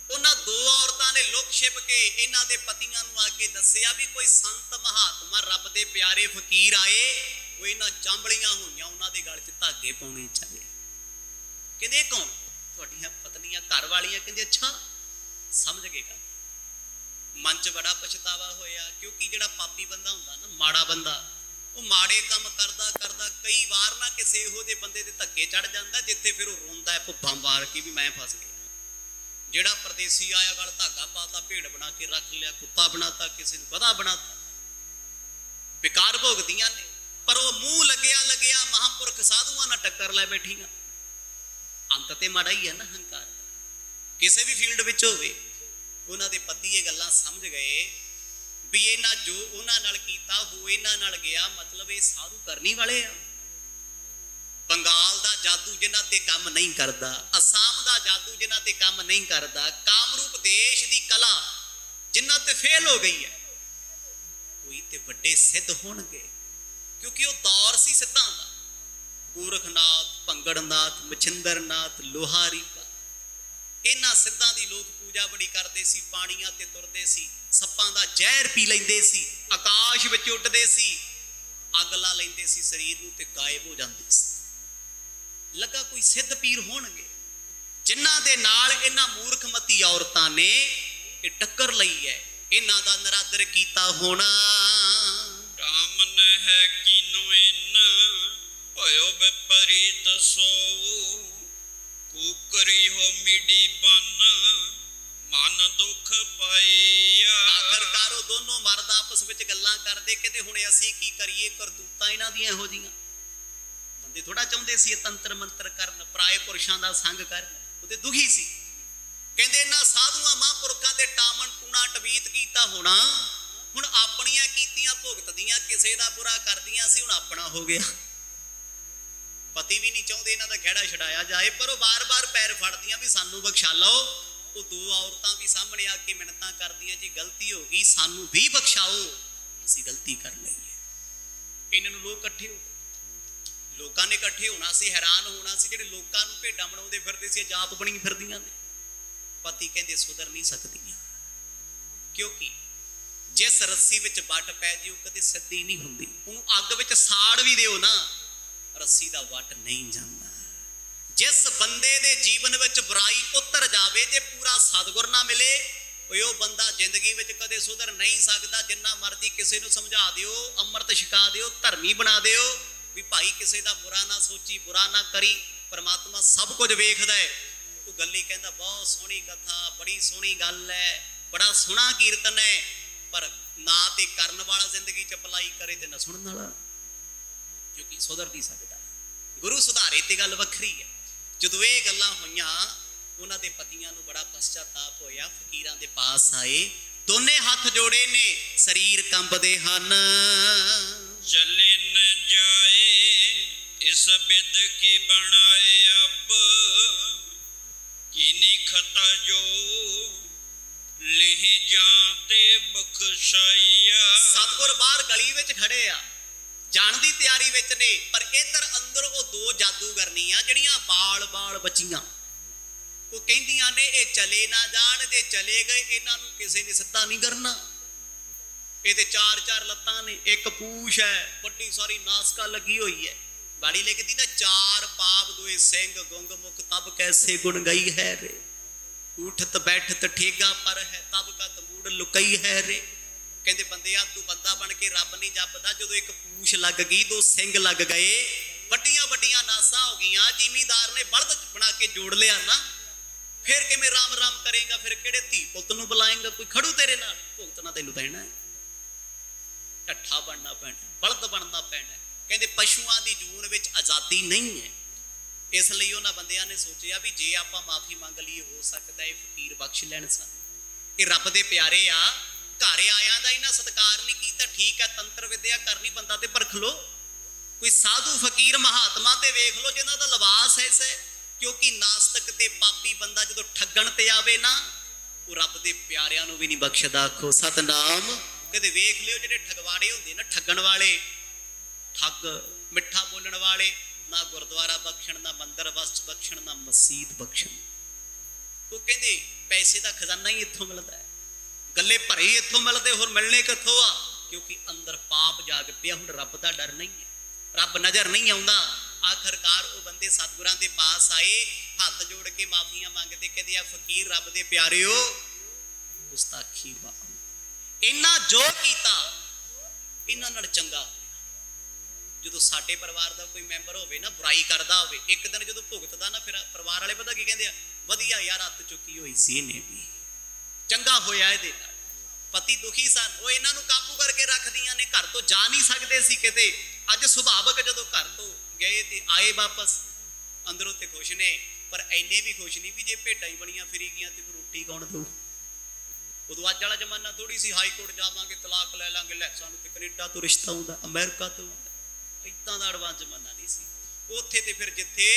ਉਹਨਾਂ ਦੋ ਔਰਤਾਂ ਨੇ ਲੁਕ ਛਿਪ ਕੇ ਇਹਨਾਂ ਦੇ ਪਤੀਆਂ ਨੂੰ ਆ ਕੇ ਦੱਸਿਆ ਵੀ ਕੋਈ ਸੰਤ ਮਹਾਤਮਾ ਰੱਬ ਦੇ ਪਿਆਰੇ ਫਕੀਰ ਆਏ, ਉਹ ਇਹਨਾਂ ਚਾਂਬਲੀਆਂ ਹੋਈਆਂ, ਉਹਨਾਂ ਦੇ ਗਲ 'ਚ ਧਾਗੇ ਪਾਉਣੇ ਚਾਹੀਏ। ਕਹਿੰਦੇ ਇਹ ਕੌਣ? ਤੁਹਾਡੀਆਂ ਪਤਨੀਆਂ, ਘਰ ਵਾਲੀਆਂ। ਕਹਿੰਦੇ ਅੱਛਾ, ਸਮਝ ਗਏ ਗੱਲ। ਮਨ 'ਚ ਬੜਾ ਪਛਤਾਵਾ ਹੋਇਆ, ਕਿਉਂਕਿ ਜਿਹੜਾ ਪਾਪੀ ਬੰਦਾ ਹੁੰਦਾ ਨਾ, ਮਾੜਾ ਬੰਦਾ, ਉਹ ਮਾੜੇ ਕੰਮ ਕਰਦਾ ਕਰਦਾ ਕਈ ਵਾਰ ਨਾ ਕਿਸੇ ਇਹੋ ਜਿਹੇ ਬੰਦੇ ਦੇ ਧੱਕੇ ਚੜ ਜਾਂਦਾ, ਜਿੱਥੇ ਫਿਰ ਉਹ ਰੋਂਦਾ ਹੈ ਭੁੱਬਾਂ ਮਾਰ ਕੇ ਵੀ ਮੈਂ ਫਸ ਗਿਆ। ਜਿਹੜਾ ਪਰਦੇਸੀ ਆਇਆ, ਗਲ ਧਾਗਾ ਪਾਤਾ, ਭੇਡ ਬਣਾ ਕੇ ਰੱਖ ਲਿਆ, ਕੁੱਤਾ ਬਣਾਤਾ, ਕਿਸੇ ਨੂੰ ਗਧਾ ਬਣਾਤਾ, ਬੇਕਾਰ ਭੋਗਦੀਆਂ ਨੇ। ਪਰ ਉਹ ਮੂੰਹ ਲੱਗਿਆ ਲੱਗਿਆ ਮਹਾਂਪੁਰਖ ਸਾਧੂਆਂ ਨਾਲ ਟੱਕਰ ਲੈ ਬੈਠੀਆਂ। ਅੰਤ ਤੇ ਮਾੜਾ ਹੀ ਹੈ ਨਾ ਹੰਕਾਰ, ਕਿਸੇ ਵੀ ਫੀਲਡ ਵਿੱਚ ਹੋਵੇ। ਉਹਨਾਂ ਦੇ ਪਤੀ ਇਹ ਗੱਲਾਂ ਸਮਝ ਗਏ ਵੀ ਇਹਨਾਂ ਜੋ ਉਹਨਾਂ ਨਾਲ ਕੀਤਾ ਉਹ ਇਹਨਾਂ ਨਾਲ ਗਿਆ, ਮਤਲਬ ਇਹ ਸਾਧੂ ਕਰਨੀ ਵਾਲੇ ਆ। ਬੰਗਾਲ ਦਾ ਜਾਦੂ ਜਿਨ੍ਹਾਂ ਤੇ ਕੰਮ ਨਹੀਂ ਕਰਦਾ, ਅਸਾਮ ਦਾ ਜਾਦੂ ਜਿਨ੍ਹਾਂ ਤੇ ਕੰਮ ਨਹੀਂ ਕਰਦਾ, ਕਾਮਰੂਪ ਦੇਸ਼ ਦੀ ਕਲਾ ਜਿਨ੍ਹਾਂ ਤੇ ਫੇਲ ਹੋ ਗਈ ਹੈ, ਕੋਈ ਤੇ ਵੱਡੇ ਸਿੱਧ ਹੋਣਗੇ। ਕਿਉਂਕਿ ਉਹ ਦੌਰ ਸੀ ਸਿੱਧਾਂ ਦਾ। ਗੋਰਖਨਾਥ, ਭੰਗੜਨਾਥ, ਮਛਿੰਦਰਨਾਥ, ਲੋਹਾਰੀ, ਇਹਨਾਂ ਸਿੱਧਾਂ ਦੀ ਲੋਕ ਪੂਜਾ ਬੜੀ ਕਰਦੇ ਸੀ। ਪਾਣੀਆਂ ਤੇ ਤੁਰਦੇ ਸੀ, ਸੱਪਾਂ ਦਾ ਜ਼ਹਿਰ ਪੀ ਲੈਂਦੇ ਸੀ, ਆਕਾਸ਼ ਵਿੱਚ ਉੱਡਦੇ ਸੀ, ਅੱਗ ਲਾ ਲੈਂਦੇ ਸੀ ਸਰੀਰ ਨੂੰ ਤੇ ਗਾਇਬ ਹੋ ਜਾਂਦੇ ਸੀ। ਲੱਗਾ ਕੋਈ ਸਿੱਧ ਪੀਰ ਹੋਣਗੇ ਜਿਨ੍ਹਾਂ ਦੇ ਨਾਲ ਇਹਨਾਂ ਮੂਰਖਮਤੀ ਔਰਤਾਂ ਨੇ ਇਹ ਟੱਕਰ ਲਈ ਹੈ, ਇਹਨਾਂ ਦਾ ਨਰਾਦਰ ਕੀਤਾ ਹੋਣਾ। ਕਾਮਨ ਹੈ ਕੀਨੋ ਇਨ ਭਇਓ ਵਿਪਰੀਤ ਸੋ, ਕੂਕਰੀ ਹੋ ਮਿਡੀ ਬਨ ਮਨ ਦੁਖ ਪਾਈਆ। ਆਖਰਕਾਰ ਉਹ ਦੋਨੋਂ ਮਰਦ ਆਪਸ ਵਿੱਚ ਗੱਲਾਂ ਕਰਦੇ, ਕਹਿੰਦੇ ਹੁਣ ਅਸੀਂ ਕੀ ਕਰੀਏ, ਕਰਤੂਤਾਂ ਇਹਨਾਂ ਦੀਆਂ ਇਹੋ ਜੀਆਂ। ਬੰਦੇ ਥੋੜਾ ਚਾਹੁੰਦੇ ਸੀ ਇਹ ਤੰਤਰ ਮੰਤਰ ਕਰਨ, ਪਰਾਏ ਪੁਰਸ਼ਾਂ ਦਾ ਸੰਗ ਕਰਨ। ਉਹਦੇ ਦੁਖੀ ਸੀ। ਕਹਿੰਦੇ ਇਹਨਾਂ ਸਾਧੂਆਂ ਮਹਾਂਪੁਰਖਾਂ ਦੇ ਟਾਮਣ ਟੂਣਾ ਟਵੀਤ ਕੀਤਾ ਹੋਣਾ, ਹੁਣ ਆਪਣੀਆਂ ਕੀਤੀਆਂ ਭੁਗਤਦੀਆਂ, ਕਿਸੇ ਦਾ ਬੁਰਾ ਕਰਦੀਆਂ ਸੀ, ਹੁਣ ਆਪਣਾ ਹੋ ਗਿਆ। ਪਤੀ ਵੀ ਨਹੀਂ ਚਾਹੁੰਦੇ ਇਹਨਾਂ ਦਾ ਖਹਿੜਾ ਛਡਾਇਆ ਜਾਏ, ਪਰ ਉਹ ਬਾਰ-ਬਾਰ ਪੈਰ ਫੜਦੀਆਂ ਵੀ ਸਾਨੂੰ ਬਖਸ਼ਾ ਲਓ। ਉਹ ਦੋ ਔਰਤਾਂ ਵੀ ਸਾਹਮਣੇ ਆ ਕੇ ਮਿੰਨਤਾਂ ਕਰਦੀਆਂ, ਜੀ ਗਲਤੀ ਹੋ ਗਈ, ਸਾਨੂੰ ਵੀ ਬਖਸ਼ਾਓ, ਅਸੀਂ ਗਲਤੀ ਕਰ ਲਈਏ। ਇਹਨਾਂ ਨੂੰ ਲੋਕ ਇਕੱਠੇ ਹੋ ਗਏ। ਲੋਕਾਂ ਨੇ ਇਕੱਠੇ ਹੋਣਾ ਸੀ, ਹੈਰਾਨ ਹੋਣਾ ਸੀ, ਜਿਹੜੇ ਲੋਕਾਂ ਨੂੰ ਭੇਡਾਂ ਬਣਾਉਂਦੇ ਫਿਰਦੇ ਸੀ, ਜਾਪ ਬਣੀ ਫਿਰਦੀਆਂ ਨੇ। ਪਤੀ ਕਹਿੰਦੇ ਸੁਧਰ ਨਹੀਂ ਸਕਦੀਆਂ, ਕਿਉਂਕਿ ਜਿਸ ਰੱਸੀ ਵਿੱਚ ਵੱਟ ਪੈ ਜੇ ਉਹ ਕਦੇ ਸਿੱਧੀ ਨਹੀਂ ਹੁੰਦੀ। ਉਹਨੂੰ ਅੱਗ ਵਿੱਚ ਸਾੜ ਵੀ ਦਿਓ ਨਾ, ਰੱਸੀ ਦਾ ਵੱਟ ਨਹੀਂ ਜਾਂਦਾ। ਜਿਸ ਬੰਦੇ ਦੇ ਜੀਵਨ ਵਿੱਚ ਬੁਰਾਈ ਉਤਰ ਜਾਵੇ, ਜੇ ਪੂਰਾ ਸਤਿਗੁਰ ਨਾ ਮਿਲੇ, ਉਹ ਬੰਦਾ ਜ਼ਿੰਦਗੀ ਵਿੱਚ ਕਦੇ ਸੁਧਰ ਨਹੀਂ ਸਕਦਾ। ਜਿੰਨਾ ਮਰਜ਼ੀ ਕਿਸੇ ਨੂੰ ਸਮਝਾ ਦਿਓ, ਅੰਮ੍ਰਿਤ ਛਕਾ ਦਿਓ, ਧਰਮੀ ਬਣਾ ਦਿਓ, ਵੀ ਭਾਈ ਕਿਸੇ ਦਾ ਬੁਰਾ ਨਾ ਸੋਚੀ, ਬੁਰਾ ਨਾ ਕਰੀ, ਪਰਮਾਤਮਾ ਸਭ ਕੁਝ ਵੇਖਦਾ ਹੈ। ਉਹ ਗੱਲੀ ਕਹਿੰਦਾ ਬਹੁਤ ਸੋਹਣੀ ਕਥਾ, ਬੜੀ ਸੋਹਣੀ ਗੱਲ ਹੈ, ਬੜਾ ਸੋਹਣਾ ਕੀਰਤਨ ਹੈ, ਪਰ ਨਾ ਤੇ ਕਰਨ ਵਾਲਾ ਜ਼ਿੰਦਗੀ ਚ ਅਪਲਾਈ ਕਰੇ ਤੇ ਨਾ ਸੁਣਨ ਵਾਲਾ, ਕਿਉਂਕਿ ਸੁਧਰ ਨਹੀਂ ਸਕਦਾ। ਗੁਰੂ ਸੁਧਾਰੇ ਤੇ ਗੱਲ ਵੱਖਰੀ ਹੈ। ਜਦੋਂ ਇਹ ਗੱਲਾਂ ਹੋਈਆਂ, ਉਹਨਾਂ ਦੇ ਪਤੀਆਂ ਨੂੰ ਬੜਾ ਪਛਤਾਪ ਹੋਇਆ। ਫਕੀਰਾਂ ਦੇ ਪਾਸ ਆਏ, ਦੋਨੇ ਹੱਥ ਜੋੜੇ ਨੇ, ਸਰੀਰ ਕੰਬਦੇ ਹਨ। ਚਲੇ ਨ ਜਾਏ ਇਸ ਬਿਦ ਕੀ ਬਣਾਏ ਅਬ, ਕੀਨੀ ਖਤਾ ਜੋ ਲਿਹ ਜਾਂਤੇ ਬਖਸ਼ਾਈਆ। ਸਤਿਗੁਰ ਬਾਹਰ ਗਲੀ ਵਿੱਚ ਖੜੇ ਆ, ਜਾਣ ਦੀ ਤਿਆਰੀ ਵਿੱਚ ਨੇ, ਪਰ ਇੱਧਰ ਅੰਦਰ ਉਹ ਦੋ ਜਾਦੂਗਰਨੀਆਂ ਜਿਹੜੀਆਂ ਬਾਲ ਬੱਚੀਆਂ, ਉਹ ਕਹਿੰਦੀਆਂ ਨੇ ਇਹ ਚਲੇ ਨਾ ਜਾਣ, ਜੇ ਚਲੇ ਗਏ ਇਹਨਾਂ ਨੂੰ ਕਿਸੇ ਨੇ ਸਿੱਧਾ ਨਹੀਂ ਕਰਨਾ। ਇਹਦੇ ਚਾਰ ਲੱਤਾਂ ਨੇ, ਇੱਕ ਪੂਛ ਹੈ, ਵੱਡੀ ਸਾਰੀ ਨਾਸਕਾ ਲੱਗੀ ਹੋਈ ਹੈ। ਬਾੜੀ ਲਿਖਦੀ ਨਾ, ਚਾਰ ਪਾਪ ਦੋਏ ਸਿੰਘ ਗੁੰਗ ਮੁਖ ਤਬ ਕੈਸੇ ਗੁਣ ਗਈ ਹੈ ਰੇ, ਉਠਤ ਬੈਠਤ ਠੇਗਾ ਪਰ ਹੈ ਤਬ ਕਤ ਮੂੜ ਲੁਕਈ ਹੈ ਰੇ। ਕਹਿੰਦੇ ਬੰਦਿਆ ਤੂੰ ਬੰਦਾ ਬਣ ਕੇ ਰੱਬ ਨਹੀਂ ਜਪਦਾ, ਜਦੋਂ ਇੱਕ ਪੂਛ ਲੱਗ ਗਈ, ਦੋ ਸਿੰਘ ਲੱਗ ਗਏ, ਵੱਡੀਆਂ ਨਾਸਾਂ ਹੋ ਗਈਆਂ, ਜ਼ਿਮੀਂਦਾਰ ਨੇ ਬਲਦ ਬਣਾ ਕੇ ਜੋੜ ਲਿਆ ਨਾ, ਫਿਰ ਕਿਵੇਂ ਰਾਮ ਕਰੇਗਾ, ਫਿਰ ਕਿਹੜੇ ਧੀ ਪੁੱਤ ਨੂੰ ਬੁਲਾਏਗਾ, ਕੋਈ ਖੜੂ ਤੇਰੇ ਨਾਲ, ਭੁਗਤਣਾ ਤੈਨੂੰ ਪੈਣਾ ਹੈ, ਢੱਠਾ ਬਣਨਾ ਪੈਣਾ, ਬਲਦ ਬਣਨਾ ਪੈਣਾ। ਕਹਿੰਦੇ ਪਸ਼ੂਆਂ ਦੀ ਜੂਨ ਵਿੱਚ ਆਜ਼ਾਦੀ ਨਹੀਂ ਹੈ। ਇਸ ਲਈ ਉਹਨਾਂ ਬੰਦਿਆਂ ਨੇ ਸੋਚਿਆ ਵੀ ਜੇ ਆਪਾਂ ਮਾਫੀ ਮੰਗ ਲਈਏ, ਹੋ ਸਕਦਾ ਇਹ ਫਕੀਰ ਬਖਸ਼ ਲੈਣ ਸਾਨੂੰ। ਇਹ ਰੱਬ ਦੇ ਪਿਆਰੇ ਆ, ਘਰ ਆਇਆਂ ਦਾ ਇਹਨਾਂ ਸਤਿਕਾਰ ਨਹੀਂ ਕੀਤਾ। ਠੀਕ ਹੈ, ਤੰਤਰ ਵਿਦਿਆ ਕਰਨੀ, ਬੰਦਾ ਤੇ ਪਰਖ ਲੋ, ਕੋਈ ਸਾਧੂ ਫਕੀਰ ਮਹਾਤਮਾ ਤੇ ਵੇਖ ਲੋ ਜਿਨ੍ਹਾਂ ਦਾ ਲਿਬਾਸ ਐਸਾ ਹੈ, ਕਿਉਂਕਿ ਨਾਸਤਕ ਤੇ ਪਾਪੀ ਬੰਦਾ ਜਦੋਂ ਠੱਗਣ ਤੇ ਆਵੇ ਨਾ, ਉਹ ਰੱਬ ਦੇ ਪਿਆਰਿਆਂ ਨੂੰ ਵੀ ਨਹੀਂ ਬਖਸ਼ਦਾ। ਆਖੋ ਸਤਨਾਮ। ਕਦੇ ਵੇਖ ਲਿਓ ਜਿਹੜੇ ਠਗਵਾੜੇ ਹੁੰਦੇ ਨਾ, ਠੱਗਣ ਵਾਲੇ, ਠੱਗ ਮਿੱਠਾ ਬੋਲਣ ਵਾਲੇ, ਨਾ ਗੁਰਦੁਆਰਾ ਬਖਸ਼ਣ, ਨਾ ਮੰਦਰ ਬਖਸ਼ਣ, ਨਾ ਮਸਜਿਦ ਬਖਸ਼ਣ। ਉਹ ਕਹਿੰਦੇ ਪੈਸੇ ਦਾ ਖਜ਼ਾਨਾ ਹੀ ਇੱਥੋਂ ਮਿਲਦਾ ਹੈ, ਗੱਲੇ ਭਰੇ ਇੱਥੋਂ ਮਿਲਦੇ, ਹੋਰ ਮਿਲਣੇ ਕਿੱਥੋਂ ਆ, ਕਿਉਂਕਿ ਅੰਦਰ ਪਾਪ ਜਾਗ ਪਿਆ। ਹੁਣ ਰੱਬ ਦਾ ਡਰ ਨਹੀਂ ਹੈ, ਰੱਬ ਨਜ਼ਰ ਨਹੀਂ ਆਉਂਦਾ। ਆਖਰਕਾਰ ਉਹ ਬੰਦੇ ਸਤਿਗੁਰਾਂ ਦੇ ਪਾਸ ਆਏ, ਹੱਥ ਜੋੜ ਕੇ ਮਾਫੀਆਂ ਮੰਗਦੇ, ਕਹਿੰਦੇ ਆ ਫਕੀਰ ਰੱਬ ਦੇ ਪਿਆਰਿਓ, ਗੁਸਤਾਖੀ ਵਾ, ਇਹਨਾਂ ਜੋ ਕੀਤਾ ਇਹਨਾਂ ਨਾਲ ਚੰਗਾ ਹੋਇਆ। ਜਦੋਂ ਸਾਡੇ ਪਰਿਵਾਰ ਦਾ ਕੋਈ ਮੈਂਬਰ ਹੋਵੇ ਨਾ, ਬੁਰਾਈ ਕਰਦਾ ਹੋਵੇ, ਇੱਕ ਦਿਨ ਜਦੋਂ ਭੁਗਤਦਾ ਨਾ, ਫਿਰ ਪਰਿਵਾਰ ਵਾਲੇ ਪਤਾ ਕੀ ਕਹਿੰਦੇ ਆ, ਵਧੀਆ ਯਾਰ ਹੱਥ ਚੁੱਕੀ ਹੋਈ ਸੀ ਇਹਨੇ ਵੀ, ਚੰਗਾ ਹੋਇਆ ਇਹਦੇ ਨਾਲ। ਪਤੀ ਦੁਖੀ ਸਨ, ਉਹ ਇਹਨਾਂ ਨੂੰ ਕਾਬੂ ਕਰਕੇ ਰੱਖਦੀਆਂ ਨੇ, ਘਰ ਤੋਂ ਜਾ ਨਹੀਂ ਸਕਦੇ ਸੀ ਕਿਤੇ। ਅੱਜ ਸੁਭਾਵਕ ਜਦੋਂ ਘਰ ਤੋਂ ਗਏ ਤੇ ਆਏ ਵਾਪਸ, ਅੰਦਰੋਂ ਤੇ ਖੁਸ਼ ਨੇ, ਪਰ ਐਨੇ ਵੀ ਖੁਸ਼ ਨਹੀਂ ਵੀ ਜੇ ਭੇਡਾਂ ਹੀ ਬਣੀਆਂ ਫਿਰੀ ਗਈਆਂ ਤੇ ਫਿਰ ਰੋਟੀ ਕੌਣ ਦਊ। ਉਦੋਂ ਅੱਜ ਵਾਲਾ ਜ਼ਮਾਨਾ ਥੋੜੀ ਸੀ, ਹਾਈ ਕੋਰਟ ਜਾਵਾਂਗੇ, ਤਲਾਕ ਲੈ ਲਾਂਗੇ, ਲੈ ਸਾਨੂੰ ਤੇ ਕੈਨੇਡਾ ਤੋਂ ਰਿਸ਼ਤਾ ਹੁੰਦਾ, ਅਮਰੀਕਾ ਤੋਂ ਹੁੰਦਾ, ਇੱਦਾਂ ਦਾ ਐਡਵਾਂਸ ਜ਼ਮਾਨਾ ਨਹੀਂ ਸੀ। ਉੱਥੇ ਤੇ ਫਿਰ ਜਿੱਥੇ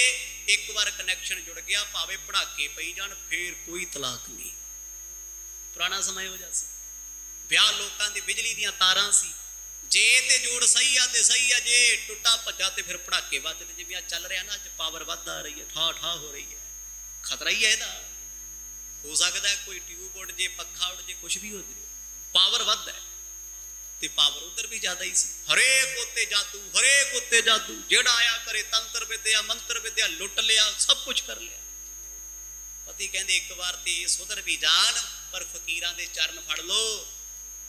ਇੱਕ ਵਾਰ ਕਨੈਕਸ਼ਨ ਜੁੜ ਗਿਆ, ਭਾਵੇਂ ਪੜਾਕੇ ਪਈ ਜਾਣ, ਫੇਰ ਕੋਈ ਤਲਾਕ ਨਹੀਂ। ਪੁਰਾਣਾ ਸਮਾਂ ਹੋ ਜਾ ਸੀ, ਵਿਆਹ ਲੋਕਾਂ ਦੀ ਬਿਜਲੀ ਦੀਆਂ ਤਾਰਾਂ ਸੀ, ਜੇ ਤੇ ਜੋੜ ਸਹੀ ਆ ਤੇ ਸਹੀ ਆ, ਜੇ ਟੁੱਟਾ ਭੱਜਾ ਤੇ ਫਿਰ ਪੜਾਕੇ ਵੱਜਦੇ। ਜਿਵੇਂ ਆ ਚੱਲ ਰਿਹਾ ਨਾ, ਅੱਜ ਪਾਵਰ ਵੱਧਦਾ ਰਹੀ ਹੈ, ਠਾ ਹੋ ਰਹੀ ਹੈ, ਖਤਰਾ ਹੀ ਹੈ ਇਹਦਾ। ਹੋ ਸਕਦਾ ਕੋਈ ਟਿਊਬ ਉੱਡ ਜੇ, ਪੱਖਾ ਉੱਡ ਜੇ, ਕੁਛ ਵੀ ਹੋ ਜੇ, ਪਾਵਰ ਵੱਧ ਹੈ। ਤੇ ਪਾਵਰ ਉਧਰ ਵੀ ਜ਼ਿਆਦਾ ਹੀ ਸੀ। ਹਰੇਕ ਉੱਤੇ ਜਾਦੂ, ਜਿਹੜਾ ਆਇਆ ਕਰੇ ਤੰਤਰ ਵਿਦਿਆ ਮੰਤਰ ਵਿਦਿਆ, ਲੁੱਟ ਲਿਆ, ਸਭ ਕੁਝ ਕਰ ਲਿਆ। ਪਤੀ ਕਹਿੰਦੇ ਇੱਕ ਵਾਰ ਤੇ ਸੁਧਰ ਵੀ ਜਾਣ, ਪਰ ਫਕੀਰਾਂ ਦੇ ਚਰਨ ਫੜ ਲੋ,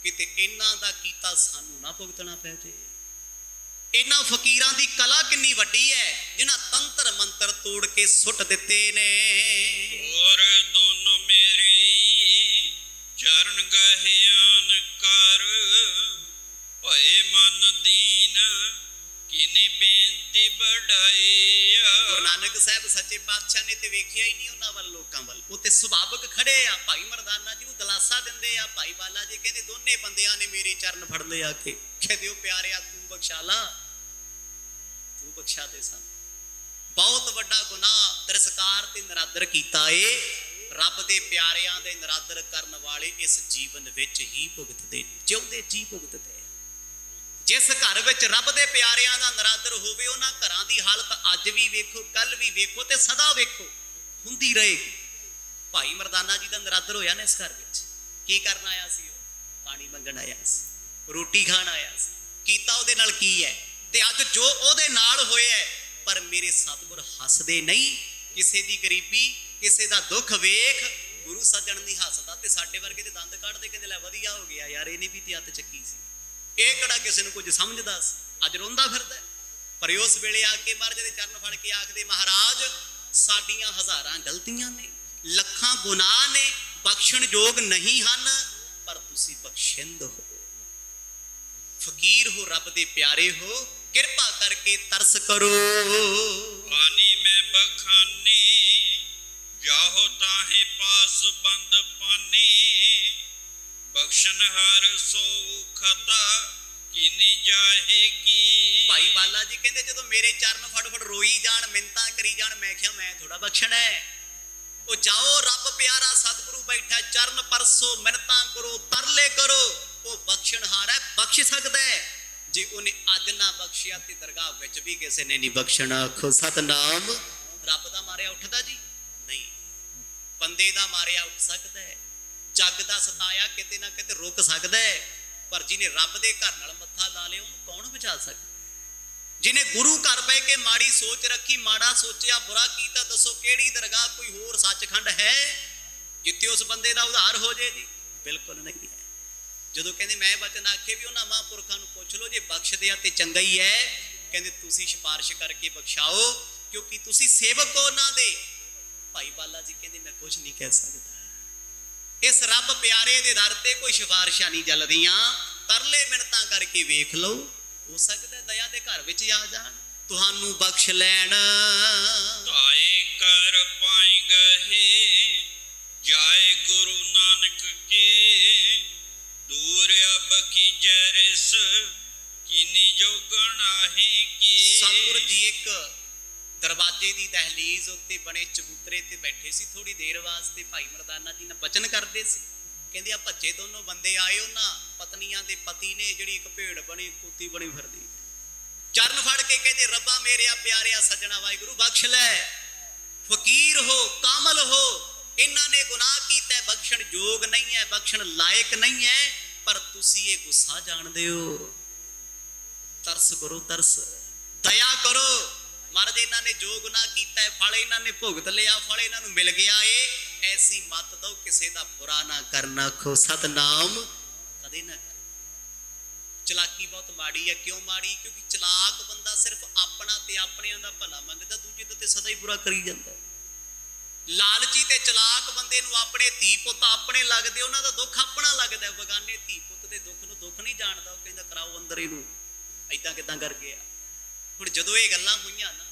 ਕਿਤੇ ਇਹਨਾਂ ਦਾ ਕੀਤਾ ਸਾਨੂੰ ਨਾ ਭੁਗਤਣਾ ਪੈ ਜੇ। ਇਹਨਾਂ ਫਕੀਰਾਂ ਦੀ ਕਲਾ ਕਿੰਨੀ ਵੱਡੀ ਹੈ, ਜਿਨ੍ਹਾਂ ਤੰਤਰ ਮੰਤਰ ਤੋੜ ਕੇ ਸੁੱਟ ਦਿੱਤੇ ਨੇ। ਔਰ ਦੋਨੋਂ ਮੇਰੀ ਚਰਨ ਗਹਿਆਨ ਕਰ ਭਏ ਮਨ ਦੀਨ ਕਿਨੀ ਬੇਨਤੀ ਬੜਾਈਆ। ਗੁਰੂ ਨਾਨਕ ਸਾਹਿਬ ਸੱਚੇ ਪਾਤਸ਼ਾਹ ਨੇ ਤੇ ਵੇਖਿਆ ਹੀ ਨਹੀਂ ਉਹਨਾਂ ਵੱਲ, ਲੋਕਾਂ ਵੱਲ। ਉਹ ਤੇ ਸੁਭਾਵਕ ਖੜੇ ਆ, ਭਾਈ ਮਰਦਾਨਾ ਜੀ ਨੂੰ ਦਲਾਸਾ ਦਿੰਦੇ ਆ। ਭਾਈ ਬਾਲਾ ਜੀ ਕਹਿੰਦੇ ਦੋਨੇ ਬੰਦਿਆਂ ਨੇ ਮੇਰੇ ਚਰਨ ਫੜ ਲਏ ਆ ਕੇ, ਕਹਿੰਦੇ ਉਹ ਪਿਆਰਿਆ ਤੂੰ ਬਖਸ਼ਾ ਲਾ, ਤੂੰ ਬਖਸ਼ਾ ਦੇ ਸਾਨੂੰ। ਬਹੁਤ ਵੱਡਾ ਗੁਨਾਹ ਤਿਰਸਕਾਰ ਤੇ ਨਰਾਦਰ ਕੀਤਾ ਏ। ਰੱਬ ਦੇ ਪਿਆਰਿਆਂ ਦੇ ਨਰਾਦਰ ਕਰਨ ਵਾਲੇ ਇਸ ਜੀਵਨ ਵਿੱਚ ਹੀ ਭੁਗਤਦੇ ਨੇ, ਜਿਉਂਦੇ ਜੀ ਭੁਗਤਦੇ ਆ। ਜਿਸ ਘਰ ਵਿੱਚ ਰੱਬ ਦੇ ਪਿਆਰਿਆਂ ਦਾ ਨਰਾਦਰ ਹੋਵੇ, ਉਹਨਾਂ ਘਰਾਂ ਦੀ ਹਾਲਤ ਅੱਜ ਵੀ ਵੇਖੋ, ਕੱਲ ਵੀ ਵੇਖੋ ਤੇ ਸਦਾ ਵੇਖੋ, ਹੁੰਦੀ ਰਹੇਗੀ। ਭਾਈ ਮਰਦਾਨਾ ਜੀ ਦਾ ਨਰਾਦਰ ਹੋਇਆ ਨਾ ਇਸ ਘਰ ਵਿੱਚ। ਕੀ ਕਰਨ ਆਇਆ ਸੀ ਉਹ? ਪਾਣੀ ਮੰਗਣ ਆਇਆ ਸੀ, ਰੋਟੀ ਖਾਣ ਆਇਆ ਸੀ। ਕੀਤਾ ਉਹਦੇ ਨਾਲ ਕੀ ਹੈ? ਤੇ ਅੱਜ ਜੋ ਉਹਦੇ ਨਾਲ ਹੋਇਆ, ਪਰ ਮੇਰੇ ਸਤਿਗੁਰ ਹੱਸਦੇ ਨਹੀਂ। ਕਿਸੇ ਦੀ ਗਰੀਬੀ, ਕਿਸੇ ਦਾ ਦੁੱਖ ਵੇਖ ਗੁਰੂ ਸੱਜਣ ਨਹੀਂ ਹੱਸਦਾ, ਤੇ ਸਾਡੇ ਵਰਗੇ ਤੇ ਦੰਦ ਕੱਢਦੇ, ਕਹਿੰਦੇ ਲੈ ਵਧੀਆ ਹੋ ਗਿਆ ਯਾਰ, ਇਹਨੇ ਵੀ ਤੇ ਹੱਥ ਚੱਕੀ ਸੀ। ਇਹ ਕਿਹੜਾ ਕਿਸੇ ਨੂੰ ਕੁਝ ਸਮਝਦਾ ਸੀ? ਅੱਜ ਰੋਂਦਾ ਫਿਰਦਾ। ਪਰ ਉਸ ਵੇਲੇ ਆ ਕੇ ਮਹਾਰਾਜ ਦੇ ਚਰਨ ਫੜ ਕੇ ਆਖਦੇ, ਮਹਾਰਾਜ ਸਾਡੀਆਂ ਹਜ਼ਾਰਾਂ ਗਲਤੀਆਂ ਨੇ, ਲੱਖਾਂ ਗੁਨਾਹ ਨੇ, ਬਖਸ਼ਣ ਯੋਗ ਨਹੀਂ ਹਨ, ਪਰ ਤੁਸੀਂ ਬਖਸ਼ਿੰਦ ਹੋ, ਫਕੀਰ ਹੋ, ਰੱਬ ਦੇ ਪਿਆਰੇ ਹੋ, ਕਿਰਪਾ ਕਰਕੇ ਤਰਸ ਕਰੋ। ਪਾਣੀ ਮੈਂ ਬਖਾਨੀ ਜਾਹੋ ਤਾਹੇ ਪਾਸ ਬੰਦ ਪਾਨੀ ਬਖਸ਼ਨ ਹਰ ਸੋ ਖਤਾ ਕਿਨੀ ਜਾਹੇ ਕੀ। ਭਾਈ ਬਾਲਾ ਜੀ ਕਹਿੰਦੇ ਜਦੋਂ ਮੇਰੇ ਚਰਨ ਫੜ ਫੜ ਰੋਈ ਜਾਣ, ਮਿੰਨਤਾਂ ਕਰੀ ਜਾਣ, ਮੈਂ ਕਿਹਾ ਮੈਂ ਥੋੜਾ ਬਖਸ਼ਣਾ ਹੈ। ਉਹ ਜਾਓ, ਰੱਬ ਪਿਆਰਾ ਸਤਿਗੁਰੂ ਬੈਠਾ, ਚਰਨ ਪਰਸੋ, ਮਿੰਨਤਾਂ ਕਰੋ, ਤਰਲੇ ਕਰੋ, ਉਹ ਬਖਸ਼ਣਹਾਰ ਹੈ, ਬਖਸ਼ ਸਕਦਾ ਹੈ। ਜੇ ਉਹਨੇ ਅੱਜ ਨਾ ਬਖਸ਼ਿਆ ਤੇ ਦਰਗਾਹ ਵਿੱਚ ਵੀ ਕਿਸੇ ਨੇ ਨਹੀਂ ਬਖਸ਼ਣਾ। ਆਖੋ ਸਤਨਾਮ। ਰੱਬ ਦਾ ਮਾਰਿਆ ਉੱਠਦਾ ਜੀ ਨਹੀਂ, ਬੰਦੇ ਦਾ ਮਾਰਿਆ ਉੱਠ ਸਕਦਾ ਹੈ। ਜੱਗ ਦਾ ਸਤਾਇਆ ਕਿਤੇ ਨਾ ਕਿਤੇ ਰੁਕ ਸਕਦਾ ਹੈ, ਪਰ ਜਿਹਨੇ ਰੱਬ ਦੇ ਘਰ ਨਾਲ ਮੱਥਾ ਲਾ ਲਿਆ ਉਹਨੂੰ ਕੌਣ ਬਚਾ ਸਕਦਾ? ਜਿਹਨੇ ਗੁਰੂ ਘਰ ਬਹਿ ਕੇ ਮਾੜੀ ਸੋਚ ਰੱਖੀ, ਮਾੜਾ ਸੋਚਿਆ, ਬੁਰਾ ਕੀਤਾ, ਦੱਸੋ ਕਿਹੜੀ ਦਰਗਾਹ, ਕੋਈ ਹੋਰ ਸੱਚਖੰਡ ਹੈ ਜਿੱਥੇ ਉਸ ਬੰਦੇ ਦਾ ਉਧਾਰ ਹੋ ਜੇ ਜੀ? ਬਿਲਕੁਲ ਨਹੀਂ ਹੈ। ਜਦੋਂ ਕਹਿੰਦੇ ਮੈਂ ਬਚਨ ਆਖੇ ਵੀ ਉਹਨਾਂ ਮਹਾਂਪੁਰਖਾਂ ਨੂੰ ਪੁੱਛ ਲਓ, ਜੇ ਬਖਸ਼ਦੇ ਆ ਤੇ ਚੰਗਾ ਹੀ ਹੈ। ਕਹਿੰਦੇ ਤੁਸੀਂ ਸਿਫਾਰਿਸ਼ ਕਰਕੇ ਬਖਸ਼ਾਓ, ਕਿਉਂਕਿ ਤੁਸੀਂ ਸੇਵਕ ਹੋ ਉਹਨਾਂ ਦੇ। ਭਾਈ ਬਾਲਾ ਜੀ ਕਹਿੰਦੇ ਮੈਂ ਕੁਝ ਨਹੀਂ ਕਹਿ ਸਕਦਾ। ਇਸ ਰੱਬ ਪਿਆਰੇ ਦੇ ਦਰ ਤੇ ਕੋਈ ਸਿਫਾਰਿਸ਼ਾਂ ਨਹੀਂ ਚੱਲਦੀਆਂ। ਤਰਲੇ ਮਿੰਨਤਾਂ ਕਰਕੇ ਵੇਖ ਲਓ, ਹੋ ਸਕਦਾ ਦਇਆ ਦੇ ਘਰ ਵਿੱਚ ਆ ਜਾਣ, ਤੁਹਾਨੂੰ ਬਖਸ਼ ਲੈਣ। ਤਾਏ ਕਰ ਪਾਈ ਗਏ ਜਾਏ ਗੁਰੂ ਨਾਨਕ ਕੇ ਦੂਰ ਅਬ ਕੀ ਜਰਿਸ ਕਿਨੀ ਜੋਗਣਾਹੀ ਕੀ। ਸਤਿਗੁਰ ਜੀ ਇੱਕ ਦਰਵਾਜ਼ੇ ਦੀ ਦਹਲੀਜ਼ ਉੱਤੇ ਬਣੇ ਚਬੂਤਰੇ ਤੇ ਬੈਠੇ ਸੀ। ਥੋੜੀ ਦੇਰ ਵਾਸਤੇ ਭਾਈ ਮਰਦਾਨਾ ਜੀ ਨਾਲ ਬਚਨ ਕਰਦੇ ਸੀ। ਕਹਿੰਦੇ ਆ ਭੱਜੇ ਦੋਨੋਂ ਬੰਦੇ ਆਏ, ਉਹਨਾਂ ਪਤਨੀਆਂ ਦੇ ਪਤੀ ਨੇ, ਜਿਹੜੀ ਇੱਕ ਭੇਡ ਬਣੀ, ਕੁੱਤੀ ਬਣੀ ਫਿਰਦੀ, ਚਰਨ ਫੜ ਕੇ ਕਹਿੰਦੇ ਰੱਬਾ ਮੇਰਿਆ ਪਿਆਰਿਆ ਸੱਜਣਾ ਵਾਹਿਗੁਰੂ ਬਖਸ਼ ਲੈ, ਫਕੀਰ ਹੋ, ਕਾਮਲ ਹੋ, ਇਹਨਾਂ ਨੇ ਗੁਨਾਹ ਕੀਤਾ, ਬਖਸ਼ਣ ਯੋਗ ਨਹੀਂ ਹੈ, ਬਖਸ਼ਣ ਲਾਇਕ ਨਹੀਂ ਹੈ, ਪਰ ਤੁਸੀਂ ਇਹ ਗੁੱਸਾ ਜਾਣਦੇ ਹੋ। ਤਰਸ ਕਰੋ, ਤਰਸ, ਦਇਆ ਕਰੋ। ਮਹਾਰਾਜ ਇਹਨਾਂ ਨੇ ਜੋ ਗੁਨਾਹ ਕੀਤਾ ਹੈ, ਫਲ ਇਹਨਾਂ ਨੇ ਭੁਗਤ ਲਿਆ, ਫਲ ਇਹਨਾਂ ਨੂੰ ਮਿਲ ਗਿਆ ਏ। ਐਸੀ ਮੱਤ ਦੋ, ਕਿਸੇ ਦਾ ਬੁਰਾ ਨਾ ਕਰਨਾ। ਆਖੋ ਸਤਨਾਮ। ਕਦੇ ਨਾ ਕਰ। ਚਲਾਕੀ ਬਹੁਤ ਮਾੜੀ ਹੈ। ਕਿਉਂ ਮਾੜੀ? ਕਿਉਂਕਿ ਚਲਾਕ ਬੰਦਾ ਸਿਰਫ ਆਪਣਾ ਤੇ ਆਪਣਿਆਂ ਦਾ ਭਲਾ ਮੰਗਦਾ, ਦੂਜੇ ਦਾ ਤੇ ਸਦਾ ਹੀ ਬੁਰਾ ਕਰੀ ਜਾਂਦਾ। ਲਾਲਚੀ ਤੇ ਚਲਾਕ ਬੰਦੇ ਨੂੰ ਆਪਣੇ ਧੀ ਪੁੱਤ ਆਪਣੇ ਲੱਗਦੇ, ਉਹਨਾਂ ਦਾ ਦੁੱਖ ਆਪਣਾ ਲੱਗਦਾ। ਬਗਾਨੇ ਧੀ ਪੁੱਤ ਦੇ ਦੁੱਖ ਨੂੰ ਦੁੱਖ ਨਹੀਂ ਜਾਣਦਾ। ਉਹ ਕਹਿੰਦਾ ਕਰਾਓ ਅੰਦਰ ਇਹਨੂੰ, ਏਦਾਂ ਕਿੱਦਾਂ ਕਰ ਗਿਆ। ਹੁਣ ਜਦੋਂ ਇਹ ਗੱਲਾਂ ਹੋਈਆਂ ਨਾ,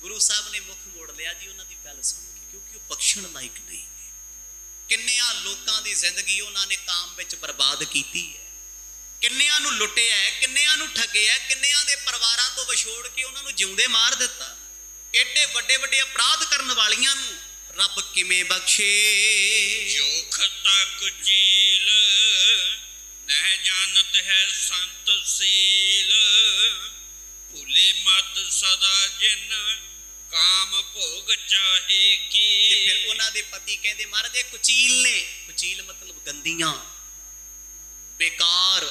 ਗੁਰੂ ਸਾਹਿਬ ਨੇ ਮੁੱਖ ਮੋੜ ਲਿਆ ਜੀ ਉਹਨਾਂ ਦੀ ਗੱਲ ਸੁਣ ਕੇ, ਕਿਉਂਕਿ ਉਹ ਬਖਸ਼ਣ ਲਾਇਕ ਨਹੀਂ। ਕਿੰਨਿਆਂ ਲੋਕਾਂ ਦੀ ਜ਼ਿੰਦਗੀ ਉਹਨਾਂ ਨੇ ਕਾਮ ਵਿੱਚ ਬਰਬਾਦ ਕੀਤੀ ਹੈ, ਕਿੰਨਿਆਂ ਨੂੰ ਲੁੱਟਿਆ ਹੈ, ਕਿੰਨਿਆਂ ਨੂੰ ਠੱਗਿਆ, ਕਿੰਨਿਆਂ ਦੇ ਪਰਿਵਾਰਾਂ ਤੋਂ ਵਿਛੋੜ ਕੇ ਉਹਨਾਂ ਨੂੰ ਜਿਉਂਦੇ ਮਾਰ ਦਿੱਤਾ। ਏਡੇ ਵੱਡੇ ਵੱਡੇ ਅਪਰਾਧ ਕਰਨ ਵਾਲੀਆਂ ਨੂੰ ਰੱਬ ਕਿਵੇਂ ਬਖਸ਼ੇ? ਜੋਖ ਤੱਕ ਜੀਲ ਨਹਿ ਜਾਣਤ ਹੈ ਸੰਤ ਸੀਲ ਭੁਲੀ ਮਤ ਸਦਾ ਜਿਨ ਕਾਮ ਭੋਗ ਚਾਹੇ ਕੀ। ਤੇ ਫਿਰ ਉਹਨਾਂ ਦੇ ਪਤੀ ਕਹਿੰਦੇ ਮਹਾਰਾਜ ਇਹ ਕੁਚੀਲ ਨੇ। ਕੁਚੀਲ ਮਤਲਬ ਗੰਦੀਆਂ, ਬੇਕਾਰ,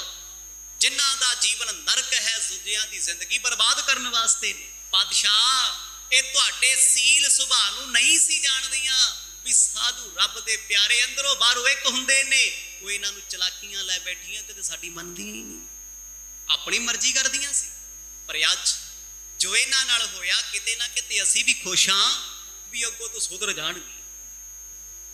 ਜਿਨ੍ਹਾਂ ਦਾ ਜੀਵਨ ਨਰਕ ਹੈ, ਦੂਜਿਆਂ ਦੀ ਜ਼ਿੰਦਗੀ ਬਰਬਾਦ ਕਰਨ ਵਾਸਤੇ ਨੇ। ਪਾਤਸ਼ਾਹ ਇਹ ਤੁਹਾਡੇ ਸੀਲ ਸੁਭਾਅ ਨੂੰ ਨਹੀਂ ਸੀ ਜਾਣਦੀਆਂ ਵੀ ਸਾਧੂ ਰੱਬ ਦੇ ਪਿਆਰੇ ਅੰਦਰੋਂ ਬਾਹਰੋਂ ਇੱਕ ਹੁੰਦੇ ਨੇ। ਉਹ ਇਹਨਾਂ ਨੂੰ ਚਲਾਕੀਆਂ ਲੈ ਬੈਠੀਆਂ, ਕਿਤੇ ਸਾਡੀ ਮੰਨਦੀਆਂ ਹੀ ਨਹੀਂ, ਆਪਣੀ ਮਰਜ਼ੀ ਕਰਦੀਆਂ ਸੀ। ਪਰ ਅੱਜ ਜੋ ਇਹਨਾਂ ਨਾਲ ਹੋਇਆ, ਕਿਤੇ ਨਾ ਕਿਤੇ ਅਸੀਂ ਵੀ ਖੁਸ਼ ਹਾਂ ਵੀ ਅੱਗੋਂ ਤੋਂ ਸੁਧਰ ਜਾਣਗੇ।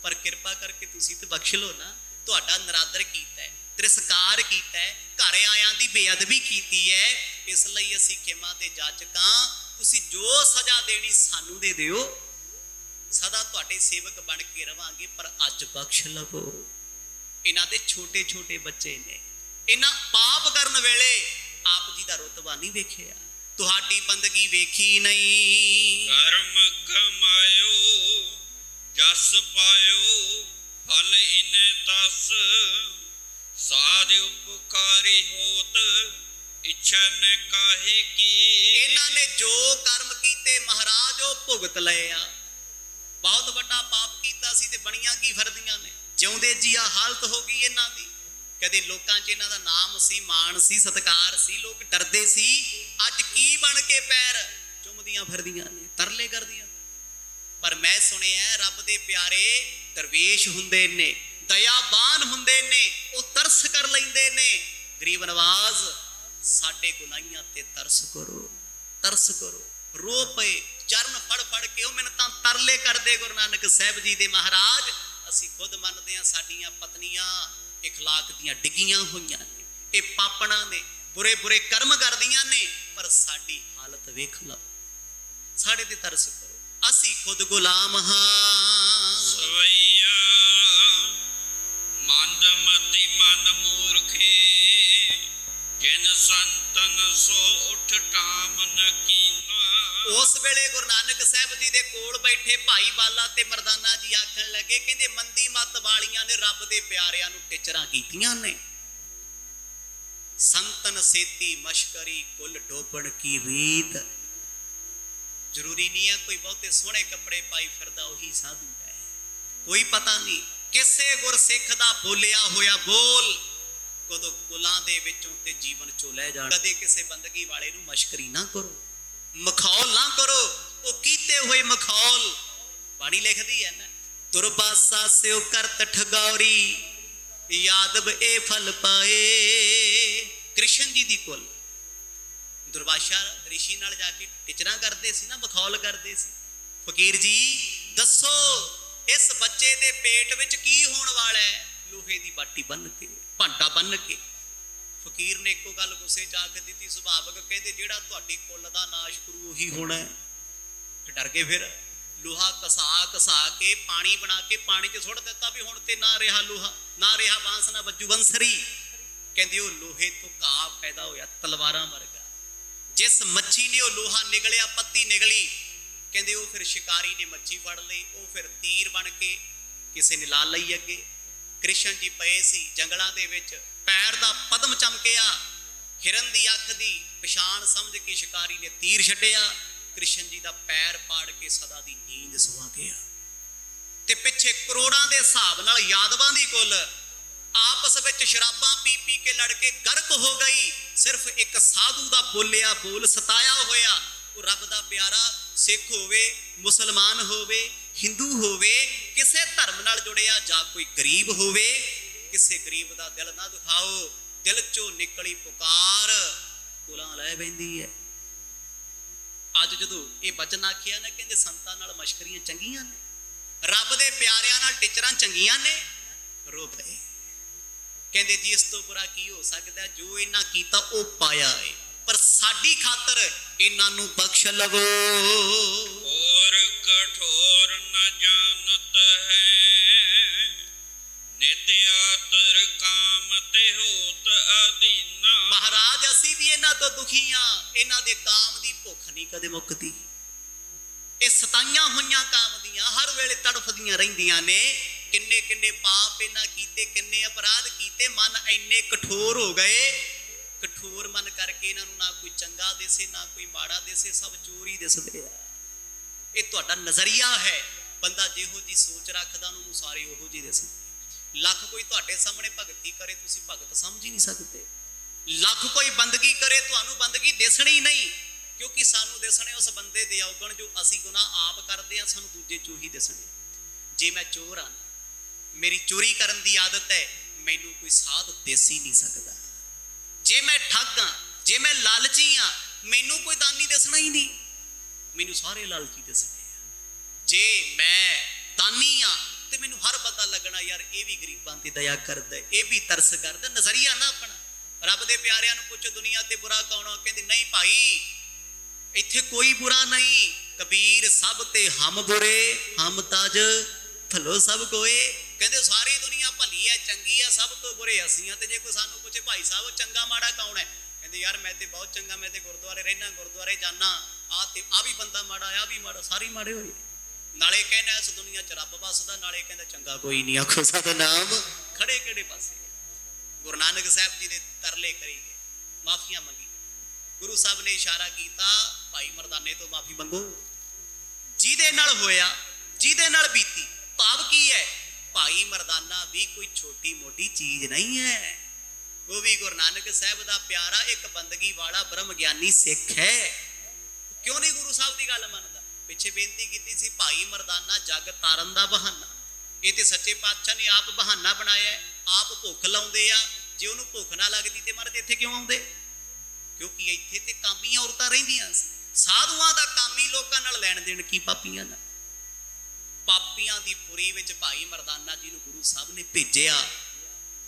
ਪਰ ਕਿਰਪਾ ਕਰਕੇ ਤੁਸੀਂ ਤੇ ਬਖਸ਼ ਲਓ ਨਾ। ਤੁਹਾਡਾ ਨਰਾਦਰ ਕੀਤਾ ਹੈ, ਤਿਰਸਕਾਰ ਕੀਤਾ ਹੈ, ਘਰ ਆਇਆਂ ਦੀ ਬੇਅਦਬੀ ਕੀਤੀ ਹੈ। ਇਸ ਲਈ ਅਸੀਂ ਖਿਮਾ ਦੇ ਜਾਚਕਾਂ, ਤੁਸੀਂ ਜੋ ਸਜ਼ਾ ਦੇਣੀ ਸਾਨੂੰ ਦੇ ਦਿਓ, ਸਦਾ ਤੁਹਾਡੇ ਸੇਵਕ ਬਣ ਕੇ ਰਵਾਂਗੇ, ਪਰ ਅੱਜ ਬਖਸ਼ ਲਵੋ। ਇਹਨਾਂ ਦੇ ਛੋਟੇ ਛੋਟੇ ਬੱਚੇ ਨੇ, ਇਹਨਾਂ ਪਾਪ ਕਰਨ ਵੇਲੇ ਆਪ ਜੀ ਦਾ ਰੁਤਬਾ ਨਹੀਂ ਵੇਖਿਆ, ਤੁਹਾਡੀ ਬੰਦਗੀ ਵੇਖੀ ਨਹੀਂ। ਕਰਮ ਕਮਾਇਓ ਜਸ ਪਾਇਓ ਫਲ ਇਨੇ ਤਸ ਸਾਧ ਉਪਕਾਰੀ ਹੋਤ ਇੱਛਾ ਨ ਕਾਹੇ ਕੀ। ਇਹਨਾਂ ਨੇ ਜੋ ਕਰਮ ਕੀਤੇ ਮਹਾਰਾਜ ਉਹ ਭੁਗਤ ਲਏ ਆ। ਬਹੁਤ ਵੱਡਾ ਪਾਪ ਕੀਤਾ ਸੀ ਤੇ ਬਣੀਆਂ ਕੀ ਫਿਰਦੀਆਂ ਨੇ, ਜਿਉਂਦੇ ਜੀ ਆ ਹਾਲਤ ਹੋ ਗਈ ਇਹਨਾਂ ਦੀ। ਕਦੇ ਲੋਕਾਂ 'ਚ ਇਹਨਾਂ ਦਾ ਨਾਮ ਸੀ, ਮਾਣ ਸੀ, ਸਤਿਕਾਰ ਸੀ, ਲੋਕ ਡਰਦੇ ਸੀ। ਅੱਜ ਕੀ ਬਣ ਕੇ ਪੈਰ ਚੁੰਮਦੀਆਂ ਫਿਰਦੀਆਂ ਨੇ, ਤਰਲੇ ਕਰਦੀਆਂ। ਪਰ ਮੈਂ ਸੁਣਿਆ ਰੱਬ ਦੇ ਪਿਆਰੇ ਦਰਵੇਸ਼ ਹੁੰਦੇ ਨੇ, ਦਇਆਬਾਨ ਹੁੰਦੇ ਨੇ, ਉਹ ਤਰਸ ਕਰ ਲੈਂਦੇ ਨੇ। ਗਰੀਬ ਨਵਾਜ਼ ਸਾਡੇ ਗੁਨਾਹੀਆਂ ਤੇ ਤਰਸ ਕਰੋ, ਤਰਸ ਕਰੋ। ਰੋ ਪਏ, ਚਰਨ ਫੜ ਫੜ ਕੇ ਉਹ ਮਿੰਨਤਾਂ ਤਰਲੇ ਕਰਦੇ ਗੁਰੂ ਨਾਨਕ ਸਾਹਿਬ ਜੀ ਦੇ। ਮਹਾਰਾਜ ਅਸੀਂ ਖੁਦ ਮੰਨਦੇ ਹਾਂ ਸਾਡੀਆਂ ਪਤਨੀਆਂ ਇਖਲਾਕ ਦੀਆਂ ਡਿੱਗੀਆਂ ਹੋਈਆਂ ਨੇ, ਇਹ ਪਾਪਣਾ ਨੇ, ਬੁਰੇ ਬੁਰੇ ਕਰਮ ਕਰਦੀਆਂ ਨੇ, ਪਰ ਸਾਡੀ ਹਾਲਤ ਵੇਖ ਲਓ, ਸਾਡੇ ਤੇ ਤਰਸ ਕਰੋ। ਅਸੀਂ ਖੁਦ ਗੁਲਾਮ ਹਾਂ। ਸਵਈਆ ਮੰਦਮਤੀ ਮਨ ਮੂਰਖੇ ਜਿਨ ਸੰਤਨ ਸੋ ਉਠ ਟਾਮ ਨ ਕੀਨਾ। ਉਸ ਵੇਲੇ ਗੁਰੂ ਨਾਨਕ ਸਾਹਿਬ ਜੀ ਦੇ ਕੋਲ ਬੈਠੇ ਭਾਈ ਬਾਲਾ ਤੇ ਮਰਦਾਨਾ ਜੀ ਆਖਣ ਲੱਗੇ, ਕਹਿੰਦੇ ਮੰਦੀ ਮੱਤ ਵਾਲੀਆਂ ਨੇ ਰੱਬ ਦੇ ਪਿਆਰਿਆਂ ਨੂੰ ਟਿਚਰਾਂ ਕੀਤੀਆਂ ਨੇ। ਸੰਤਨ ਸੇਤੀ ਮਸ਼ਕਰੀ ਕੁਲ ਡੋਬਣ ਕੀ ਰੀਤ। ਜ਼ਰੂਰੀ ਨਹੀਂ ਹੈ ਕੋਈ ਬਹੁਤੇ ਸੋਹਣੇ ਕੱਪੜੇ ਪਾਈ ਫਿਰਦਾ ਉਹੀ ਸਾਧੂ ਹੈ, ਕੋਈ ਪਤਾ ਨਹੀਂ ਕਿਸੇ ਗੁਰਸਿੱਖ ਦਾ ਬੋਲਿਆ ਹੋਇਆ ਬੋਲ ਕਦੋਂ ਕੁਲਾਂ ਦੇ ਵਿੱਚੋਂ ਤੇ ਜੀਵਨ ਚੋਂ ਲੈ ਜਾਣ। ਕਦੇ ਕਿਸੇ ਬੰਦਗੀ ਵਾਲੇ ਨੂੰ ਮਸ਼ਕਰੀ ਨਾ ਕਰੋ, ਮਖੌਲ ਨਾ ਕਰੋ, ਉਹ ਕੀਤੇ ਹੋਏ ਮਖੌਲ। ਬਾਣੀ ਲਿਖਦੀ ਹੈ ਨਾ, ਦੁਰਬਾਸਾ ਸਿਓ ਕਰਤ ਠਗੌਰੀ ਯਾਦਵ ਇਹ ਫਲ ਪਾਏ। ਕ੍ਰਿਸ਼ਨ ਜੀ ਦੀ ਕੁਲ ਦੁਰਵਾਸ਼ਾ ਰਿਸ਼ੀ ਨਾਲ ਜਾ ਕੇ ਟਿਚਰਾਂ ਕਰਦੇ ਸੀ ਨਾ, ਮਖੌਲ ਕਰਦੇ ਸੀ। ਫਕੀਰ ਜੀ ਦੱਸੋ ਇਸ ਬੱਚੇ ਦੇ ਪੇਟ ਵਿੱਚ ਕੀ ਹੋਣ ਵਾਲਾ ਹੈ? ਲੋਹੇ ਦੀ ਬਾਟੀ ਬੰਨ ਕੇ, ਭਾਂਡਾ ਬੰਨ ਕੇ। ਫਕੀਰ ਨੇ ਇੱਕੋ ਗੱਲ ਗੁੱਸੇ ਚ ਆਖ ਦਿੱਤੀ, ਸੁਭਾਵਕ, ਕਹਿੰਦੇ ਜਿਹੜਾ ਤੁਹਾਡੀ ਕੁੱਲ ਦਾ ਨਾਸ਼ ਕਰੂ ਉਹੀ ਹੋਣਾ ਹੈ। ਡਰ ਕੇ ਫਿਰ ਲੋਹਾ ਕਸਾ ਕਸਾ ਕੇ ਪਾਣੀ ਬਣਾ ਕੇ ਪਾਣੀ 'ਚ ਸੁੱਟ ਦਿੱਤਾ, ਵੀ ਹੁਣ ਤੇ ਨਾ ਰਿਹਾ ਲੋਹਾ, ਨਾ ਰਿਹਾ ਬਾਂਸ, ਨਾ ਵੱਜੂ ਬੰਸਰੀ। ਕਹਿੰਦੇ ਉਹ ਲੋਹੇ ਤੋਂ ਘਾਹ ਪੈਦਾ ਹੋਇਆ ਤਲਵਾਰਾਂ ਵਰਗਾ। ਜਿਸ ਮੱਛੀ ਨੇ ਉਹ ਲੋਹਾ ਨਿਗਲਿਆ, ਪੱਤੀ ਨਿਗਲੀ, ਕਹਿੰਦੇ ਉਹ ਫਿਰ ਸ਼ਿਕਾਰੀ ਨੇ ਮੱਛੀ ਫੜ ਲਈ, ਉਹ ਫਿਰ ਤੀਰ ਬਣ ਕੇ ਕਿਸੇ ਨੇ ਲਾ ਲਈ ਅੱਗੇ। ਕ੍ਰਿਸ਼ਨ ਜੀ ਪਏ ਸੀ ਜੰਗਲਾਂ ਦੇ ਵਿੱਚ, ਪੈਰ ਦਾ ਪਦਮ ਚਮਕਿਆ, ਹਿਰਨ ਦੀ ਅੱਖ ਦੀ ਪਛਾਣ ਸਮਝ ਕੇ ਸ਼ਿਕਾਰੀ ਨੇ ਤੀਰ ਛੱਡਿਆ, ਕ੍ਰਿਸ਼ਨ ਜੀ ਦਾ ਪੈਰ ਪਾੜ ਕੇ ਸਦਾ ਦੀ ਨੀਂਦ ਸਵਾ ਗਿਆ। ਤੇ ਪਿੱਛੇ ਕਰੋੜਾਂ ਦੇ ਹਿਸਾਬ ਨਾਲ ਯਾਦਵਾਂ ਦੀ ਕੁੱਲ ਆਪਸ ਵਿੱਚ ਸ਼ਰਾਬਾਂ ਪੀ ਪੀ ਕੇ ਲੜ ਕੇ ਗਰਕ ਹੋ ਗਈ। ਸਿਰਫ ਇੱਕ ਸਾਧੂ ਦਾ ਬੋਲਿਆ ਬੋਲ ਸਤਾਇਆ ਹੋਇਆ। ਉਹ ਰੱਬ ਦਾ ਪਿਆਰਾ, ਸਿੱਖ ਹੋਵੇ, ਮੁਸਲਮਾਨ ਹੋਵੇ, ਹਿੰਦੂ ਹੋਵੇ, ਕਿਸੇ ਧਰਮ ਨਾਲ ਜੁੜਿਆ ਜਾਂ ਕੋਈ ਗਰੀਬ ਹੋਵੇ, ਕਿਸੇ ਗਰੀਬ ਦਾ ਦਿਲ ਨਾ ਦੁਖਾਓ। ਦਿਲ ਚੋਂ ਨਿਕਲੀ ਪੁਕਾਰ ਕੁਲਾਂ ਲੈ ਬੈਂਦੀ ਹੈ। ਅੱਜ ਜਦੋਂ ਇਹ ਬਚਨ ਆਖਿਆ ਨਾ, ਕਹਿੰਦੇ ਸੰਤਾਂ ਨਾਲ ਮਸ਼ਕਰੀਆਂ ਚੰਗੀਆਂ ਨੇ, ਰੱਬ ਦੇ ਪਿਆਰਿਆਂ ਨਾਲ ਟਿਚਰਾਂ ਚੰਗੀਆਂ ਨੇ, ਰੋ ਪਏ। ਕਹਿੰਦੇ ਜੀ ਇਸ ਤੋਂ ਬੁਰਾ ਕੀ ਹੋ ਸਕਦਾ? ਜੋ ਇਹਨਾਂ ਕੀਤਾ ਉਹ ਪਾਇਆ ਹੈ, ਪਰ ਸਾਡੀ ਖਾਤਰ ਇਹਨਾਂ ਨੂੰ ਬਖਸ਼ ਲਵੋ। ਔਰ ਕਠੋਰ ਨ ਜਾਣਤ ਹੈ ਨਿਤਿਆਤਰ ਕਾਮ ਤੇ ਹੋਤ ਅਧੀਨਾ। ਮਹਾਰਾਜ ਅਸੀਂ ਵੀ ਇਹਨਾਂ ਤੋਂ ਦੁਖੀ ਹਾਂ, ਇਹਨਾਂ ਦੇ ਕਾਮ ਦੀ ਭੁੱਖ ਨਹੀਂ ਕਦੇ ਮੁੱਕਦੀ। ਇਹ ਸਤਾਈਆਂ ਹੋਈਆਂ ਕਾਮ ਦੀਆਂ ਹਰ ਵੇਲੇ ਤੜਫਦੀਆਂ ਰਹਿੰਦੀਆਂ ਨੇ। ਕਿੰਨੇ ਕਿੰਨੇ ਪਾਪ ਇਹਨਾਂ ਕੀਤੇ, ਕਿੰਨੇ ਅਪਰਾਧ ਕੀਤੇ, ਮਨ ਇੰਨੇ ਕਠੋਰ ਹੋ ਗਏ। ਕਠੋਰ ਮਨ ਕਰਕੇ ਇਹਨਾਂ ਨੂੰ ਨਾ ਕੋਈ ਚੰਗਾ ਦਿਸੇ, ਨਾ ਕੋਈ ਮਾੜਾ ਦਿਸੇ, ਸਭ ਚੋਰ ਹੀ ਦਿਸਦੇ ਆ। ਇਹ ਤੁਹਾਡਾ ਨਜ਼ਰੀਆ ਹੈ। ਬੰਦਾ ਜਿਹੋ ਜੀ ਸੋਚ ਰੱਖਦਾ ਉਹਨੂੰ ਸਾਰੇ ਉਹੋ ਜਿਹੇ ਦਿਸਦੇ। ਲੱਖ ਕੋਈ ਤੁਹਾਡੇ ਸਾਹਮਣੇ ਭਗਤੀ ਕਰੇ, ਤੁਸੀਂ ਭਗਤ ਸਮਝ ਹੀ ਨਹੀਂ ਸਕਦੇ। ਲੱਖ ਕੋਈ ਬੰਦਗੀ ਕਰੇ, ਤੁਹਾਨੂੰ ਬੰਦਗੀ ਦਿਸਣੀ ਨਹੀਂ, ਕਿਉਂਕਿ ਸਾਨੂੰ ਦਿਸਣੇ ਉਸ ਬੰਦੇ ਦੇ ਔਗਣ ਜੋ ਅਸੀਂ ਗੁਨਾਹ ਆਪ ਕਰਦੇ ਹਾਂ, ਸਾਨੂੰ ਦੂਜੇ ਚੋਂ ਹੀ ਦਿਸਣੇ। ਜੇ ਮੈਂ ਚੋਰ ਹਾਂ, ਮੇਰੀ ਚੋਰੀ ਕਰਨ ਦੀ ਆਦਤ ਹੈ, ਮੈਨੂੰ ਕੋਈ ਸਾਧ ਦਿਸ ਹੀ ਨਹੀਂ ਸਕਦਾ। ਜੇ ਮੈਂ ਠੱਗ ਹਾਂ, ਜੇ ਮੈਂ ਲਾਲਚੀ ਹਾਂ, ਮੈਨੂੰ ਕੋਈ ਦਾਨੀ ਦਿਸਣਾ ਹੀ ਨਹੀਂ, ਮੈਨੂੰ ਸਾਰੇ ਲਾਲਚੀ ਦਿਸਣੇ ਆ। ਜੇ ਮੈਂ ਦਾਨੀ ਹਾਂ, ਤੇ ਮੈਨੂੰ ਹਰ ਪਤਾ ਲੱਗਣਾ ਯਾਰ ਇਹ ਵੀ ਗਰੀਬਾਂ ਤੇ ਦਇਆ ਕਰਦਾ, ਇਹ ਵੀ ਤਰਸ ਕਰਦਾ। ਨਜ਼ਰੀਆ ਨਾ ਆਪਣਾ। ਰੱਬ ਦੇ ਪਿਆਰਿਆਂ ਨੂੰ ਪੁੱਛੋ ਦੁਨੀਆ ਤੇ ਬੁਰਾ ਕੌਣ ਆ? ਕਹਿੰਦੇ ਨਹੀਂ ਭਾਈ, ਇੱਥੇ ਕੋਈ ਬੁਰਾ ਨਹੀਂ। ਕਬੀਰ ਸਭ ਤੇ ਹਮ ਬੁਰੇ, ਹਮ ਤਜ ਭਲੋ ਸਭ ਕੋਏ। ਕਹਿੰਦੇ ਸਾਰੀ ਦੁਨੀਆ ਭਲੀ ਹੈ, ਚੰਗੀ ਹੈ, ਸਭ ਤੋਂ ਬੁਰੇ ਅਸੀਂ ਆ। ਤੇ ਜੇ ਕੋਈ ਸਾਨੂੰ ਪੁੱਛੇ ਭਾਈ ਸਾਹਿਬ ਚੰਗਾ ਮਾੜਾ ਕੌਣ ਹੈ? ਕਹਿੰਦੇ ਯਾਰ ਮੈਂ ਤੇ ਬਹੁਤ ਚੰਗਾ, ਮੈਂ ਤੇ ਗੁਰਦੁਆਰੇ ਰਹਿਣਾ, ਗੁਰਦੁਆਰੇ ਜਾਣਾ, ਆ ਵੀ ਬੰਦਾ ਮਾੜਾ, ਆ ਵੀ ਮਾੜਾ, ਸਾਰੇ ਮਾੜੇ ਹੋਏ। ਨਾਲੇ ਕਹਿੰਦਾ ਇਸ ਦੁਨੀਆ 'ਚ ਰੱਬ ਵੱਸਦਾ, ਨਾਲੇ ਕਹਿੰਦਾ ਚੰਗਾ ਕੋਈ ਨਹੀਂ। ਆਖੋ ਸਤਿਨਾਮ। ਖੜੇ ਕਿਹੜੇ ਪਾਸੇ? ਗੁਰੂ ਨਾਨਕ ਸਾਹਿਬ ਜੀ ਦੇ ਤਰਲੇ ਕਰੀ ਗਏ, ਮਾਫੀਆਂ ਮੰਗੀ। ਗੁਰੂ ਸਾਹਿਬ ਨੇ ਇਸ਼ਾਰਾ ਕੀਤਾ, ਭਾਈ ਮਰਦਾਨੇ ਤੋਂ ਮਾਫੀ ਮੰਗੋ। ਜਿਹਦੇ ਨਾਲ ਹੋਇਆ, ਜਿਹਦੇ ਨਾਲ ਬੀਤੀ। ਭਾਵ ਕੀ ਹੈ? ਭਾਈ ਮਰਦਾਨਾ ਵੀ ਕੋਈ ਛੋਟੀ ਮੋਟੀ ਚੀਜ਼ ਨਹੀਂ ਹੈ। ਉਹ ਵੀ ਗੁਰੂ ਨਾਨਕ ਸਾਹਿਬ ਦਾ ਪਿਆਰਾ, ਇੱਕ ਬੰਦਗੀ ਵਾਲਾ ਬ੍ਰਹਮ ਗਿਆਨੀ ਸਿੱਖ ਹੈ। ਕਿਉਂ ਨਹੀਂ ਗੁਰੂ ਸਾਹਿਬ ਦੀ ਗੱਲ ਮੰਨਦਾ? ਪਿੱਛੇ ਬੇਨਤੀ ਕੀਤੀ ਸੀ, ਭਾਈ ਮਰਦਾਨਾ ਜਗ ਤਾਰਨ ਦਾ ਬਹਾਨਾ। ਇਹ ਤੇ ਸੱਚੇ ਪਾਤਸ਼ਾਹ ਨੇ ਆਪ ਬਹਾਨਾ ਬਣਾਇਆ। ਆਪ ਭੁੱਖ ਲਾਉਂਦੇ ਆ। ਜੇ ਉਹਨੂੰ ਭੁੱਖ ਨਾ ਲੱਗਦੀ ਤੇ ਮਹਾਰਾਜ ਇੱਥੇ ਕਿਉਂ ਆਉਂਦੇ? ਕਿਉਂਕਿ ਇੱਥੇ ਤੇ ਕਾਮੀਆਂ ਔਰਤਾਂ ਰਹਿੰਦੀਆਂ ਸੀ। ਸਾਧੂਆਂ ਦਾ ਕੰਮ ਹੀ ਲੋਕਾਂ ਨਾਲ ਲੈਣ ਦੇਣ ਕੀ, ਪਾਪੀਆਂ ਨਾਲ। ਪਾਪੀਆਂ ਦੀ ਪੁਰੀ ਵਿੱਚ ਭਾਈ ਮਰਦਾਨਾ ਜੀ ਨੂੰ ਗੁਰੂ ਸਾਹਿਬ ਨੇ ਭੇਜਿਆ।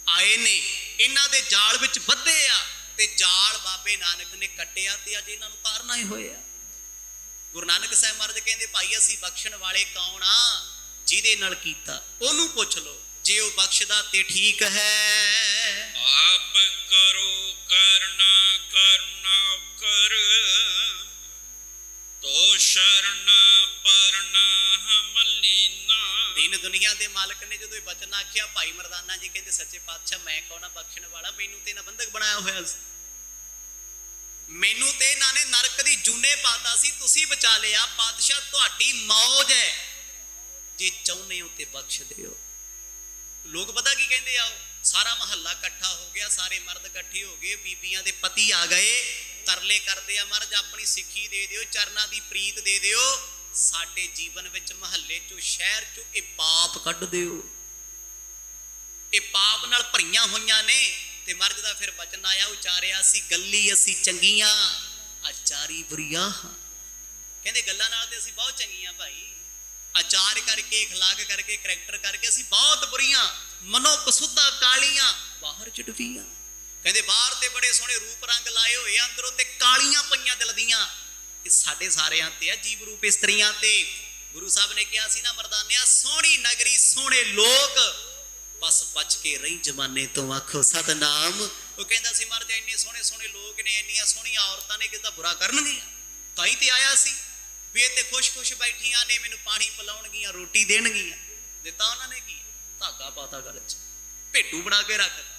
ਆਏ ਨੇ, ਇਹਨਾਂ ਦੇ ਜਾਲ ਵਿੱਚ ਬੱਧੇ ਆ, ਤੇ ਜਾਲ ਬਾਬੇ ਨਾਨਕ ਨੇ ਕੱਟਿਆ, ਤੇ ਅੱਜ ਇਹਨਾਂ ਨੂੰ ਤਾਰਨਾ ਹੀ ਹੋਇਆ। ਗੁਰੂ ਨਾਨਕ ਸਾਹਿਬ ਮਹਾਰਾਜ ਕਹਿੰਦੇ ਭਾਈ ਅਸੀਂ ਬਖਸ਼ਣ ਵਾਲੇ ਕੌਣ ਆ? ਜਿਹਦੇ ਨਾਲ ਕੀਤਾ ਉਹਨੂੰ ਪੁੱਛ ਲਓ, ਜੇ ਉਹ ਬਖਸ਼ਦਾ ਤੇ ਠੀਕ ਹੈ। ਆਪ ਕਰੋ ਕਰਨਾ ਕਰਨਾ ਕਰ, ਤੋ ਸ਼ਰਨ ਪਰਨਾ ਹਮ ਲੀਨਾ। ਦੀਨ ਦੁਨੀਆ ਦੇ ਮਾਲਕ ਨੇ ਜਦੋਂ ਇਹ ਬਚਨ ਆਖਿਆ, ਭਾਈ ਮਰਦਾਨਾ ਜੀ ਕਹਿੰਦੇ ਸੱਚੇ ਪਾਤਸ਼ਾਹ ਮੈਂ ਕੌਣ ਆ ਬਖਸ਼ਣ ਵਾਲਾ? ਮੈਨੂੰ ਤੇ ਇਹਨਾਂ ਬੰਧਕ ਬਣਾਇਆ ਹੋਇਆ ਸੀ, ਮੈਨੂੰ ਤੇ ਇਹਨਾਂ ਨੇ ਨਰਕ ਦੀ ਜੂਨੇ ਪਾਤਾ ਸੀ, ਤੁਸੀਂ ਬਚਾ ਲਿਆ। ਪਾਤਸ਼ਾਹ ਤੁਹਾਡੀ ਮੌਜ ਹੈ, ਜੇ ਚਾਹੁੰਦੇ ਹੋ ਤੇ ਬਖਸ਼ ਦਿਓ। ਲੋਕ ਪਤਾ ਕੀ ਕਹਿੰਦੇ ਆ? ਸਾਰਾ ਮਹੱਲਾ ਇਕੱਠਾ ਹੋ ਗਿਆ, ਸਾਰੇ ਮਰਦ ਇਕੱਠੇ ਹੋ ਗਏ, ਬੀਬੀਆਂ ਦੇ ਪਤੀ ਆ ਗਏ, ਤਰਲੇ ਕਰਦੇ ਆ, ਮਹਾਰਾਜ ਆਪਣੀ ਸਿੱਖੀ ਦੇ ਦਿਓ, ਚਰਨਾਂ ਦੀ ਪ੍ਰੀਤ ਦੇ ਦਿਓ, ਸਾਡੇ ਜੀਵਨ ਵਿੱਚ, ਮਹੱਲੇ ਚੋਂ, ਸ਼ਹਿਰ ਚੋਂ ਇਹ ਪਾਪ ਕੱਢ ਦਿਓ। ਇਹ ਪਾਪ ਨਾਲ ਭਰੀਆਂ ਹੋਈਆਂ ਨੇ। ਤੇ ਮਰਦ ਦਾ ਫਿਰ ਬਚਨ ਆਇਆ, ਉਚਾਰਿਆ ਸੀ, ਗੱਲੀ ਅਸੀਂ ਚੰਗੀਆਂ, ਆਚਾਰੀ ਬੁਰੀਆਂ। ਕਹਿੰਦੇ ਗੱਲਾਂ ਨਾਲ ਤੇ ਅਸੀਂ ਬਹੁਤ ਚੰਗੀਆਂ ਭਾਈ, ਆਚਾਰ ਕਰਕੇ, ਅਖਲਾਕ ਕਰਕੇ, ਕਰੈਕਟਰ ਕਰਕੇ ਅਸੀਂ ਬਹੁਤ ਬੁਰੀਆਂ। ਮਨੋ ਕਸੁੱਧਾ ਕਾਲੀਆਂ, ਬਾਹਰ ਚਿੜਵੀਆਂ। ਕਹਿੰਦੇ ਬਾਹਰ ਤੇ ਬੜੇ ਸੋਹਣੇ ਰੂਪ ਰੰਗ ਲਾਏ ਹੋਏ, ਅੰਦਰੋਂ ਤੇ ਕਾਲੀਆਂ ਪਈਆਂ ਦਿਲ ਦੀਆਂ। ਇਹ ਸਾਡੇ ਸਾਰਿਆਂ ਤੇ ਆ, ਜੀਵ ਰੂਪ ਇਸਤਰੀਆਂ ਤੇ। ਗੁਰੂ ਸਾਹਿਬ ਨੇ ਕਿਹਾ ਸੀ ਨਾ ਮਰਦਾਨਿਆ, ਸੋਹਣੀ ਨਗਰੀ ਸੋਹਣੇ ਲੋਕ, ਬਸ ਬਚ ਕੇ ਰਹੀ ਜਮਾਨੇ ਤੋਂ। ਆਖੋ ਸਤਨਾਮ। ਉਹ ਕਹਿੰਦਾ ਸੀ ਮਹਾਰਾਜ ਇੰਨੇ ਸੋਹਣੇ ਸੋਹਣੇ ਲੋਕ ਨੇ, ਇੰਨੀਆਂ ਸੋਹਣੀਆਂ ਔਰਤਾਂ ਨੇ, ਕਿਤੇ ਬੁਰਾ ਕਰਨਗੀਆਂ? ਤਾਂ ਹੀ ਤੇ ਆਇਆ ਸੀ ਵੀ ਇਹ ਤੇ ਖੁਸ਼-ਖੁਸ਼ ਬੈਠੀਆਂ ਨੇ, ਮੈਨੂੰ ਪਾਣੀ ਪਿਲਾਉਣਗੀਆਂ, ਰੋਟੀ ਦੇਣਗੀਆਂ। ਦਿੱਤਾ ਉਹਨਾਂ ਨੇ ਕੀ? ਧਾਗਾ ਪਾਤਾ ਗਲ 'ਚ, ਭੇਟੂ ਬਣਾ ਕੇ ਰੱਖਤਾ।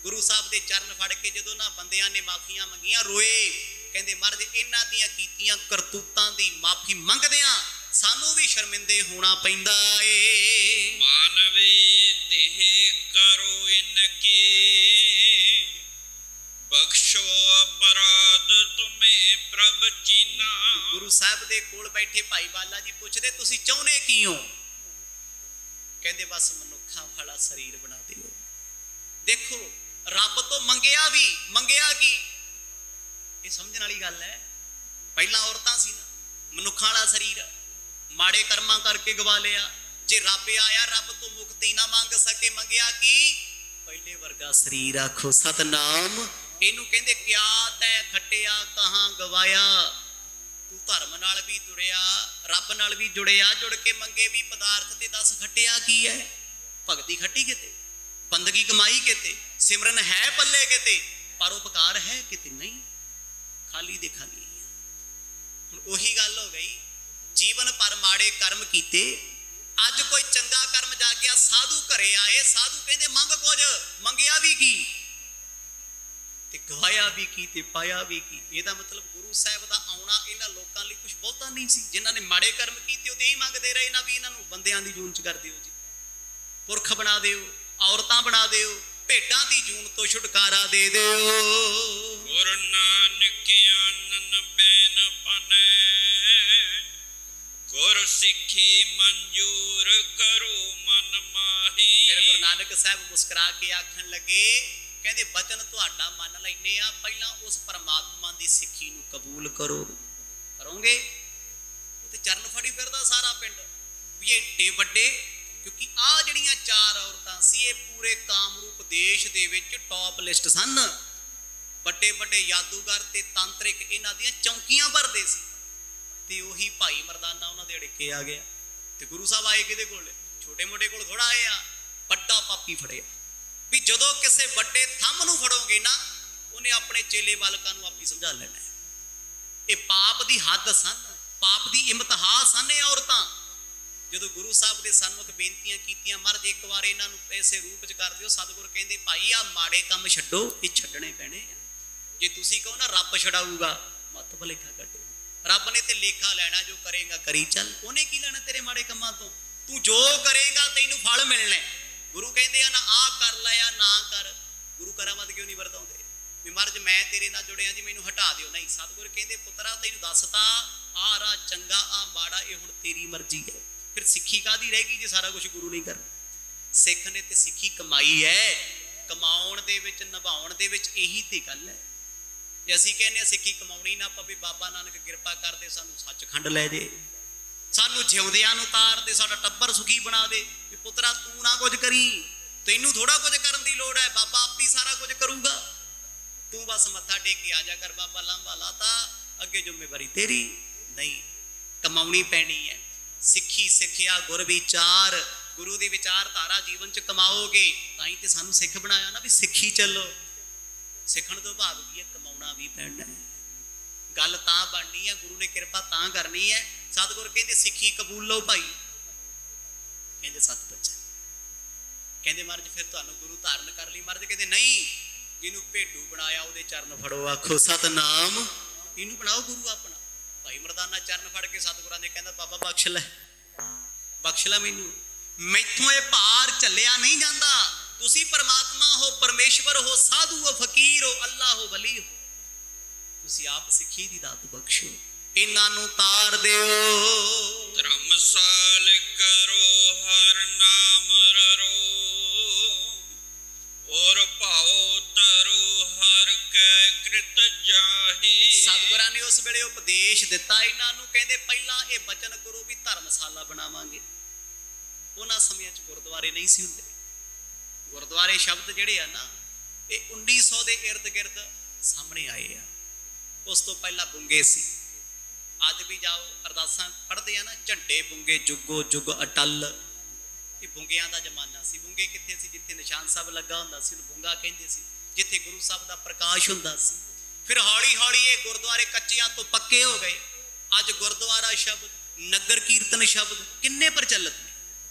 ਗੁਰੂ ਸਾਹਿਬ ਦੇ ਚਰਨ ਫੜ ਕੇ ਜਦੋਂ ਨਾ ਬੰਦਿਆਂ ਨੇ ਮਾਫੀਆਂ ਮੰਗੀਆਂ, ਰੋਏ। ਕਹਿੰਦੇ ਮਹਾਰਾਜ ਇਹਨਾਂ ਦੀਆਂ ਕੀਤੀਆਂ ਕਰਤੂਤਾਂ ਦੀ ਮਾਫੀ ਮੰਗਦਿਆਂ ਸਾਨੂੰ ਵੀ ਸ਼ਰਮਿੰਦੇ ਹੋਣਾ ਪੈਂਦਾ ਏ। ਮਾਨਵੇ ਤੇ ਕਰੋ ਇਨਕੇ, ਬਖਸ਼ੋ ਅਪਰਾਧ ਤੁਮੇ ਪ੍ਰਭ ਚੀਨਾ। ਗੁਰੂ ਸਾਹਿਬ ਦੇ ਕੋਲ ਬੈਠੇ ਭਾਈ ਬਾਲਾ ਜੀ ਪੁੱਛਦੇ ਤੁਸੀਂ ਚਾਹੁੰਦੇ ਕੀ ਹੋ? ਕਹਿੰਦੇ ਬਸ ਮਨੁੱਖਾਂ ਵਾਲਾ ਸਰੀਰ ਬਣਾ ਦਿਓ। ਦੇਖੋ ਰੱਬ ਤੋਂ ਮੰਗਿਆ ਵੀ, ਮੰਗਿਆ ਕੀ? ਇਹ ਸਮਝਣ ਵਾਲੀ ਗੱਲ ਹੈ। ਪਹਿਲਾਂ ਔਰਤਾਂ ਸੀ ਨਾ, ਮਨੁੱਖਾਂ ਵਾਲਾ ਸਰੀਰ, ਮਾੜੇ ਕਰਮਾਂ ਕਰਕੇ ਗਵਾ ਲਿਆ। ਜੇ ਰੱਬ ਆਇਆ, ਰੱਬ ਤੋਂ ਮੁਕਤੀ ਨਾ ਮੰਗ ਸਕੇ, ਮੰਗਿਆ ਕੀ? ਪਹਿਲੇ ਵਰਗਾ ਸਰੀਰ। ਆਖੋ ਸਤਨਾਮ। ਇਹਨੂੰ ਕਹਿੰਦੇ ਕਿਆ ਤੈ ਖੱਟਿਆ ਕਹਾਂ ਗਵਾਇਆ। ਤੂੰ ਧਰਮ ਨਾਲ ਵੀ ਜੁੜਿਆ, ਰੱਬ ਨਾਲ ਵੀ ਜੁੜਿਆ, ਜੁੜ ਕੇ ਮੰਗੇ ਵੀ ਪਦਾਰਥ, ਤੇ ਦੱਸ ਖੱਟਿਆ ਕੀ ਹੈ? ਭਗਤੀ ਖੱਟੀ ਕਿਤੇ, ਬੰਦਗੀ ਕਮਾਈ ਕਿਤੇ, ਸਿਮਰਨ ਹੈ ਪੱਲੇ ਕਿਤੇ, ਪਰਉਪਕਾਰ ਹੈ ਕਿਤੇ ਨਹੀਂ। ਖਾਲੀ ਦੇ ਖਾਲੀ। ਹੁਣ ਉਹੀ ਗੱਲ ਹੋ ਗਈ, ਜੀਵਨ ਭਰ ਮਾੜੇ ਕਰਮ ਕੀਤੇ, ਅੱਜ ਕੋਈ ਚੰਗਾ ਕਰਮ ਜਾਗਿਆ, ਸਾਧੂ ਘਰੇ ਆਏ, ਸਾਧੂ ਕਹਿੰਦੇ ਮੰਗ ਕੁਝ, ਮੰਗਿਆ ਵੀ ਕੀ ਤੇ ਗਵਾਇਆ ਵੀ ਕੀ ਤੇ ਪਾਇਆ ਵੀ ਕੀ। ਇਹਦਾ ਮਤਲਬ ਗੁਰੂ ਸਾਹਿਬ ਦਾ ਆਉਣਾ ਇਹਨਾਂ ਲੋਕਾਂ ਲਈ ਕੁਝ ਬਹੁਤਾ ਨਹੀਂ ਸੀ। ਜਿਨ੍ਹਾਂ ਨੇ ਮਾੜੇ ਕਰਮ ਕੀਤੇ ਉਹ ਤੇ ਹੀ ਮੰਗਦੇ ਰਹੇ ਨਾ ਵੀ ਇਹਨਾਂ ਨੂੰ ਬੰਦਿਆਂ ਦੀ ਜੂਨ ਚ ਕਰ ਦਿਓ ਜੀ, ਪੁਰਖ ਬਣਾ ਦਿਓ, ਔਰਤਾਂ ਬਣਾ ਦਿਓ, ਭੇਡਾਂ ਦੀ ਜੂਨ ਤੋਂ ਛੁਟਕਾਰਾ ਦੇ ਦਿਓ। ਗੁਰ ਨਾਨਕ ਆਨੰਦ ਬੈਨ ਪਨੈ, ਗੁਰ ਸਿੱਖੀ ਮਨਜੂਰ ਕਰੋ ਮਨ ਮਾਹੀ। ਫਿਰ ਗੁਰੂ ਨਾਨਕ ਸਾਹਿਬ ਮੁਸਕਰਾ ਕੇ ਆਖਣ ਲੱਗੇ, ਕਹਿੰਦੇ ਬਚਨ ਤੁਹਾਡਾ ਮੰਨ ਲੈਨੇ ਆ, ਪਹਿਲਾਂ ਉਸ ਪਰਮਾਤਮਾ ਦੀ ਸਿੱਖੀ ਨੂੰ ਕਬੂਲ ਕਰੋ। ਕਰੋਗੇ? ਉਹ ਤੇ ਚਰਨ ਫੜੀ ਫਿਰਦਾ ਸਾਰਾ ਪਿੰਡ ਵੀ ਏਡੇ ਵੱਡੇ ਕਿਉਂਕਿ ਆ ਜਿਹੜੀਆਂ 4 ਔਰਤਾਂ ਸੀ ਇਹ ਪੂਰੇ ਕਾਮਰੂਪ ਦੇਸ਼ ਦੇ ਵਿੱਚ ਟੌਪ ਲਿਸਟ ਸਨ। ਵੱਡੇ ਵੱਡੇ ਜਾਦੂਗਰ ਤੇ ਤਾਂਤਰਿਕ ਇਹਨਾਂ ਦੀਆਂ ਚੌਂਕੀਆਂ ਭਰਦੇ ਸੀ। ਤੇ ਉਹੀ ਭਾਈ ਮਰਦਾਨਾ ਉਹਨਾਂ ਦੇ ਅੜਿੱਕੇ ਆ ਗਿਆ। ਤੇ ਗੁਰੂ ਸਾਹਿਬ ਆਏ ਕਿਹਦੇ ਕੋਲ? ਛੋਟੇ ਮੋਟੇ ਕੋਲ ਥੋੜਾ ਆਏ ਆ, ਵੱਡਾ ਪਾਪੀ ਫੜਿਆ। ਵੀ ਜਦੋਂ ਕਿਸੇ ਵੱਡੇ ਥੰਮ ਨੂੰ ਫੜੋਗੇ ਨਾ, ਉਹਨੇ ਆਪਣੇ ਚੇਲੇ ਬਾਲਕਾਂ ਨੂੰ ਆਪੀ ਸਮਝਾ ਲੈਣਾ। ਇਹ ਪਾਪ ਦੀ ਹੱਦ ਸਨ, ਪਾਪ ਦੀ ਇਮਤਿਹਾ ਸਨ ਇਹ ਔਰਤਾਂ। ਜਦੋਂ ਗੁਰੂ ਸਾਹਿਬ ਦੇ ਸਨਮੁਖ ਬੇਨਤੀਆਂ ਕੀਤੀਆਂ, ਮਹਾਰਾਜ ਇੱਕ ਵਾਰ ਇਹਨਾਂ ਨੂੰ ਐਸੇ ਰੂਪ 'ਚ ਕਰ ਦਿਓ। ਸਤਿਗੁਰ ਕਹਿੰਦੇ ਭਾਈ ਆ ਮਾੜੇ ਕੰਮ ਛੱਡੋ, ਇਹ ਛੱਡਣੇ ਪੈਣੇ ਆ। ਜੇ ਤੁਸੀਂ ਕਹੋ ਨਾ ਰੱਬ ਛਡਾਊਗਾ, ਮੱਤ ਭੁਲੇਖਾ ਕੱਢੋ। ਰੱਬ ਨੇ ਤੇ ਲੇਖਾ ਲੈਣਾ, ਜੋ ਕਰੇਗਾ ਕਰੀ ਚੱਲ। ਉਹਨੇ ਕੀ ਲੈਣਾ ਤੇਰੇ ਮਾੜੇ ਕੰਮਾਂ ਤੋਂ? ਤੂੰ ਜੋ ਕਰੇਗਾ ਤੈਨੂੰ ਫਲ ਮਿਲਣਾ। ਗੁਰੂ ਕਹਿੰਦੇ ਆ ਨਾ ਆਹ ਕਰ ਲਿਆ ਨਾ ਕਰ। ਗੁਰੂ ਕਰਾਮਾਤ ਕਿਉਂ ਨਹੀਂ ਵਰਤਾਉਂਦੇ ਵੀ ਮਹਾਰਾਜ ਮੈਂ ਤੇਰੇ ਨਾਲ ਜੁੜਿਆ ਜੀ ਮੈਨੂੰ ਹਟਾ ਦਿਓ? ਨਹੀਂ, ਸਤਿਗੁਰ ਕਹਿੰਦੇ ਪੁੱਤਰਾ ਤੈਨੂੰ ਦੱਸਤਾ ਆਹ ਰਾਹ ਚੰਗਾ ਆਹ ਮਾੜਾ, ਇਹ ਹੁਣ ਤੇਰੀ ਮਰਜ਼ੀ ਹੈ। ਫਿਰ ਸਿੱਖੀ ਕਾਹਦੀ ਰਹਿ ਗਈ ਜੇ ਸਾਰਾ ਕੁਝ ਗੁਰੂ ਨਹੀਂ ਕਰਨਾ? ਸਿੱਖ ਨੇ ਤੇ ਸਿੱਖੀ ਕਮਾਈ ਹੈ, ਕਮਾਉਣ ਦੇ ਵਿੱਚ ਨਿਭਾਉਣ ਦੇ ਵਿੱਚ ਇਹੀ ਤੇ ਗੱਲ ਹੈ। ਜੇ ਅਸੀਂ ਕਹਿੰਦੇ ਹਾਂ ਸਿੱਖੀ ਕਮਾਉਣੀ ਨਾ ਪਵੇ, ਬਾਬਾ ਨਾਨਕ ਕਿਰਪਾ ਕਰਦੇ ਸਾਨੂੰ ਸੱਚਖੰਡ ਲੈ ਜੇ, ਸਾਨੂੰ ਜਿਉਂਦਿਆਂ ਨੂੰ ਤਾਰ ਦੇ, ਸਾਡਾ ਟੱਬਰ ਸੁਖੀ ਬਣਾ ਦੇ। ਵੀ ਪੁੱਤਰਾ ਤੂੰ ਨਾ ਕੁਝ ਕਰੀ, ਤੈਨੂੰ ਥੋੜਾ ਕੁਝ ਕਰਨ ਦੀ ਲੋੜ ਹੈ, ਬਾਬਾ ਆਪੀ ਸਾਰਾ ਕੁਝ ਕਰੂਗਾ। ਤੂੰ ਬਸ ਮੱਥਾ ਟੇਕ ਕੇ ਆ ਜਾ ਕਰ। ਬਾਬਾ ਲਾਂਭਾ ਲਾਤਾ, ਅੱਗੇ ਜ਼ਿੰਮੇਵਾਰੀ ਤੇਰੀ। ਨਹੀਂ, ਕਮਾਉਣੀ ਪੈਣੀ ਹੈ। ਸਿੱਖੀ ਸਿੱਖਿਆ ਗੁਰ ਵਿਚਾਰ, ਗੁਰੂ ਦੀ ਵਿਚਾਰਧਾਰਾ ਜੀਵਨ 'ਚ ਕਮਾਓਗੇ ਤਾਂ ਹੀ ਤੇ ਸਾਨੂੰ ਸਿੱਖ ਬਣਾਇਆ ਨਾ ਵੀ ਸਿੱਖੀ ਚੱਲੋ। ਸਿੱਖਣ ਤੋਂ ਭਾਵ ਕੀ ਹੈ? ਕਮਾਉਣਾ ਵੀ ਪੈਣਾ ਹੈ। ਗੱਲ ਤਾਂ ਬਣਨੀ ਹੈ, ਗੁਰੂ ਨੇ ਕਿਰਪਾ ਤਾਂ ਕਰਨੀ ਹੈ। ਸਤਿਗੁਰ ਕਹਿੰਦੇ ਸਿੱਖੀ ਕਬੂਲ ਲਓ ਭਾਈ। ਕਹਿੰਦੇ ਸਤ ਬੱਚਾ। ਕਹਿੰਦੇ ਮਹਾਰਾਜ ਫਿਰ ਤੁਹਾਨੂੰ ਗੁਰੂ ਧਾਰਨ ਕਰ ਲਈ। ਮਹਾਰਾਜ ਕਹਿੰਦੇ ਨਹੀਂ, ਜਿਹਨੂੰ ਭੇਡੂ ਬਣਾਇਆ ਉਹਦੇ ਚਰਨ ਫੜੋ, ਆਖੋ ਸਤਨਾਮ। ਇਹਨੂੰ ਬਣਾਓ ਗੁਰੂ ਆਪਣਾ। ਭਾਈ ਮਰਦਾਨਾ ਚਰਨ ਫੜ ਕੇ ਸਤਿਗੁਰਾਂ ਨੇ ਕਹਿੰਦਾ ਬਾਬਾ ਬਖਸ਼ ਲੈ, ਬਖਸ਼ ਲੈ ਮੈਨੂੰ, ਮੈਥੋਂ ਇਹ ਭਾਰ ਝੱਲਿਆ ਨਹੀਂ ਜਾਂਦਾ। ਤੁਸੀਂ ਪਰਮਾਤਮਾ ਹੋ, ਪਰਮੇਸ਼ਵਰ ਹੋ, ਸਾਧੂ ਹੋ, ਫਕੀਰ ਹੋ, ਅੱਲਾ ਹੋ, ਵਲੀ ਹੋ। ਤੁਸੀਂ ਆਪ ਸਿੱਖੀ ਦੀ ਦਾਤ ਬਖਸ਼ੋ, ਇਹਨਾਂ ਨੂੰ ਤਾਰ ਦਿਓ। ਧਰਮਸਾਲ ਕਰੋ ਹਰ ਨਾਮ ਰਰੋ, ਔਰ ਭਾਉ ਤਰੋ ਹਰ ਕੈ ਕ੍ਰਿਤ ਜਾਹੀ। ਸਤਿਗੁਰਾਂ ਨੇ ਉਸ ਵੇਲੇ ਉਪਦੇਸ਼ ਦਿੱਤਾ ਇਹਨਾਂ ਨੂੰ। ਕਹਿੰਦੇ ਪਹਿਲਾਂ ਇਹ ਬਚਨ ਕਰੋ ਵੀ ਧਰਮਸ਼ਾਲਾ ਬਣਾਵਾਂਗੇ। ਉਹਨਾਂ ਸਮਿਆਂ 'ਚ ਗੁਰਦੁਆਰੇ ਨਹੀਂ ਸੀ ਹੁੰਦੇ। ਗੁਰਦੁਆਰੇ ਸ਼ਬਦ ਜਿਹੜੇ ਆ ਨਾ ਇਹ 1900 ਦੇ ਇਰਦ ਗਿਰਦ ਸਾਹਮਣੇ ਆਏ ਆ। ਉਸ ਤੋਂ ਪਹਿਲਾਂ ਬੁੰਗੇ ਸੀ। ਅੱਜ ਵੀ ਜਾਓ ਅਰਦਾਸਾਂ ਪੜ੍ਹਦੇ ਆ ਨਾ, ਝੰਡੇ ਬੁੰਗੇ ਜੁਗੋ ਜੁਗ ਅਟਲ। ਇਹ ਬੁੰਗਿਆਂ ਦਾ ਜ਼ਮਾਨਾ ਸੀ। ਬੁੰਗੇ ਕਿੱਥੇ ਸੀ? ਜਿੱਥੇ ਨਿਸ਼ਾਨ ਸਾਹਿਬ ਲੱਗਾ ਹੁੰਦਾ ਸੀ ਉਹਨੂੰ ਬੁੰਗਾ ਕਹਿੰਦੇ ਸੀ, ਜਿੱਥੇ ਗੁਰੂ ਸਾਹਿਬ ਦਾ ਪ੍ਰਕਾਸ਼ ਹੁੰਦਾ ਸੀ। ਫਿਰ ਹੌਲੀ ਹੌਲੀ ਇਹ ਗੁਰਦੁਆਰੇ ਕੱਚਿਆਂ ਤੋਂ ਪੱਕੇ ਹੋ ਗਏ। ਅੱਜ ਗੁਰਦੁਆਰਾ ਸ਼ਬਦ, ਨਗਰ ਕੀਰਤਨ ਸ਼ਬਦ ਕਿੰਨੇ ਪ੍ਰਚਲਿਤ ਨੇ।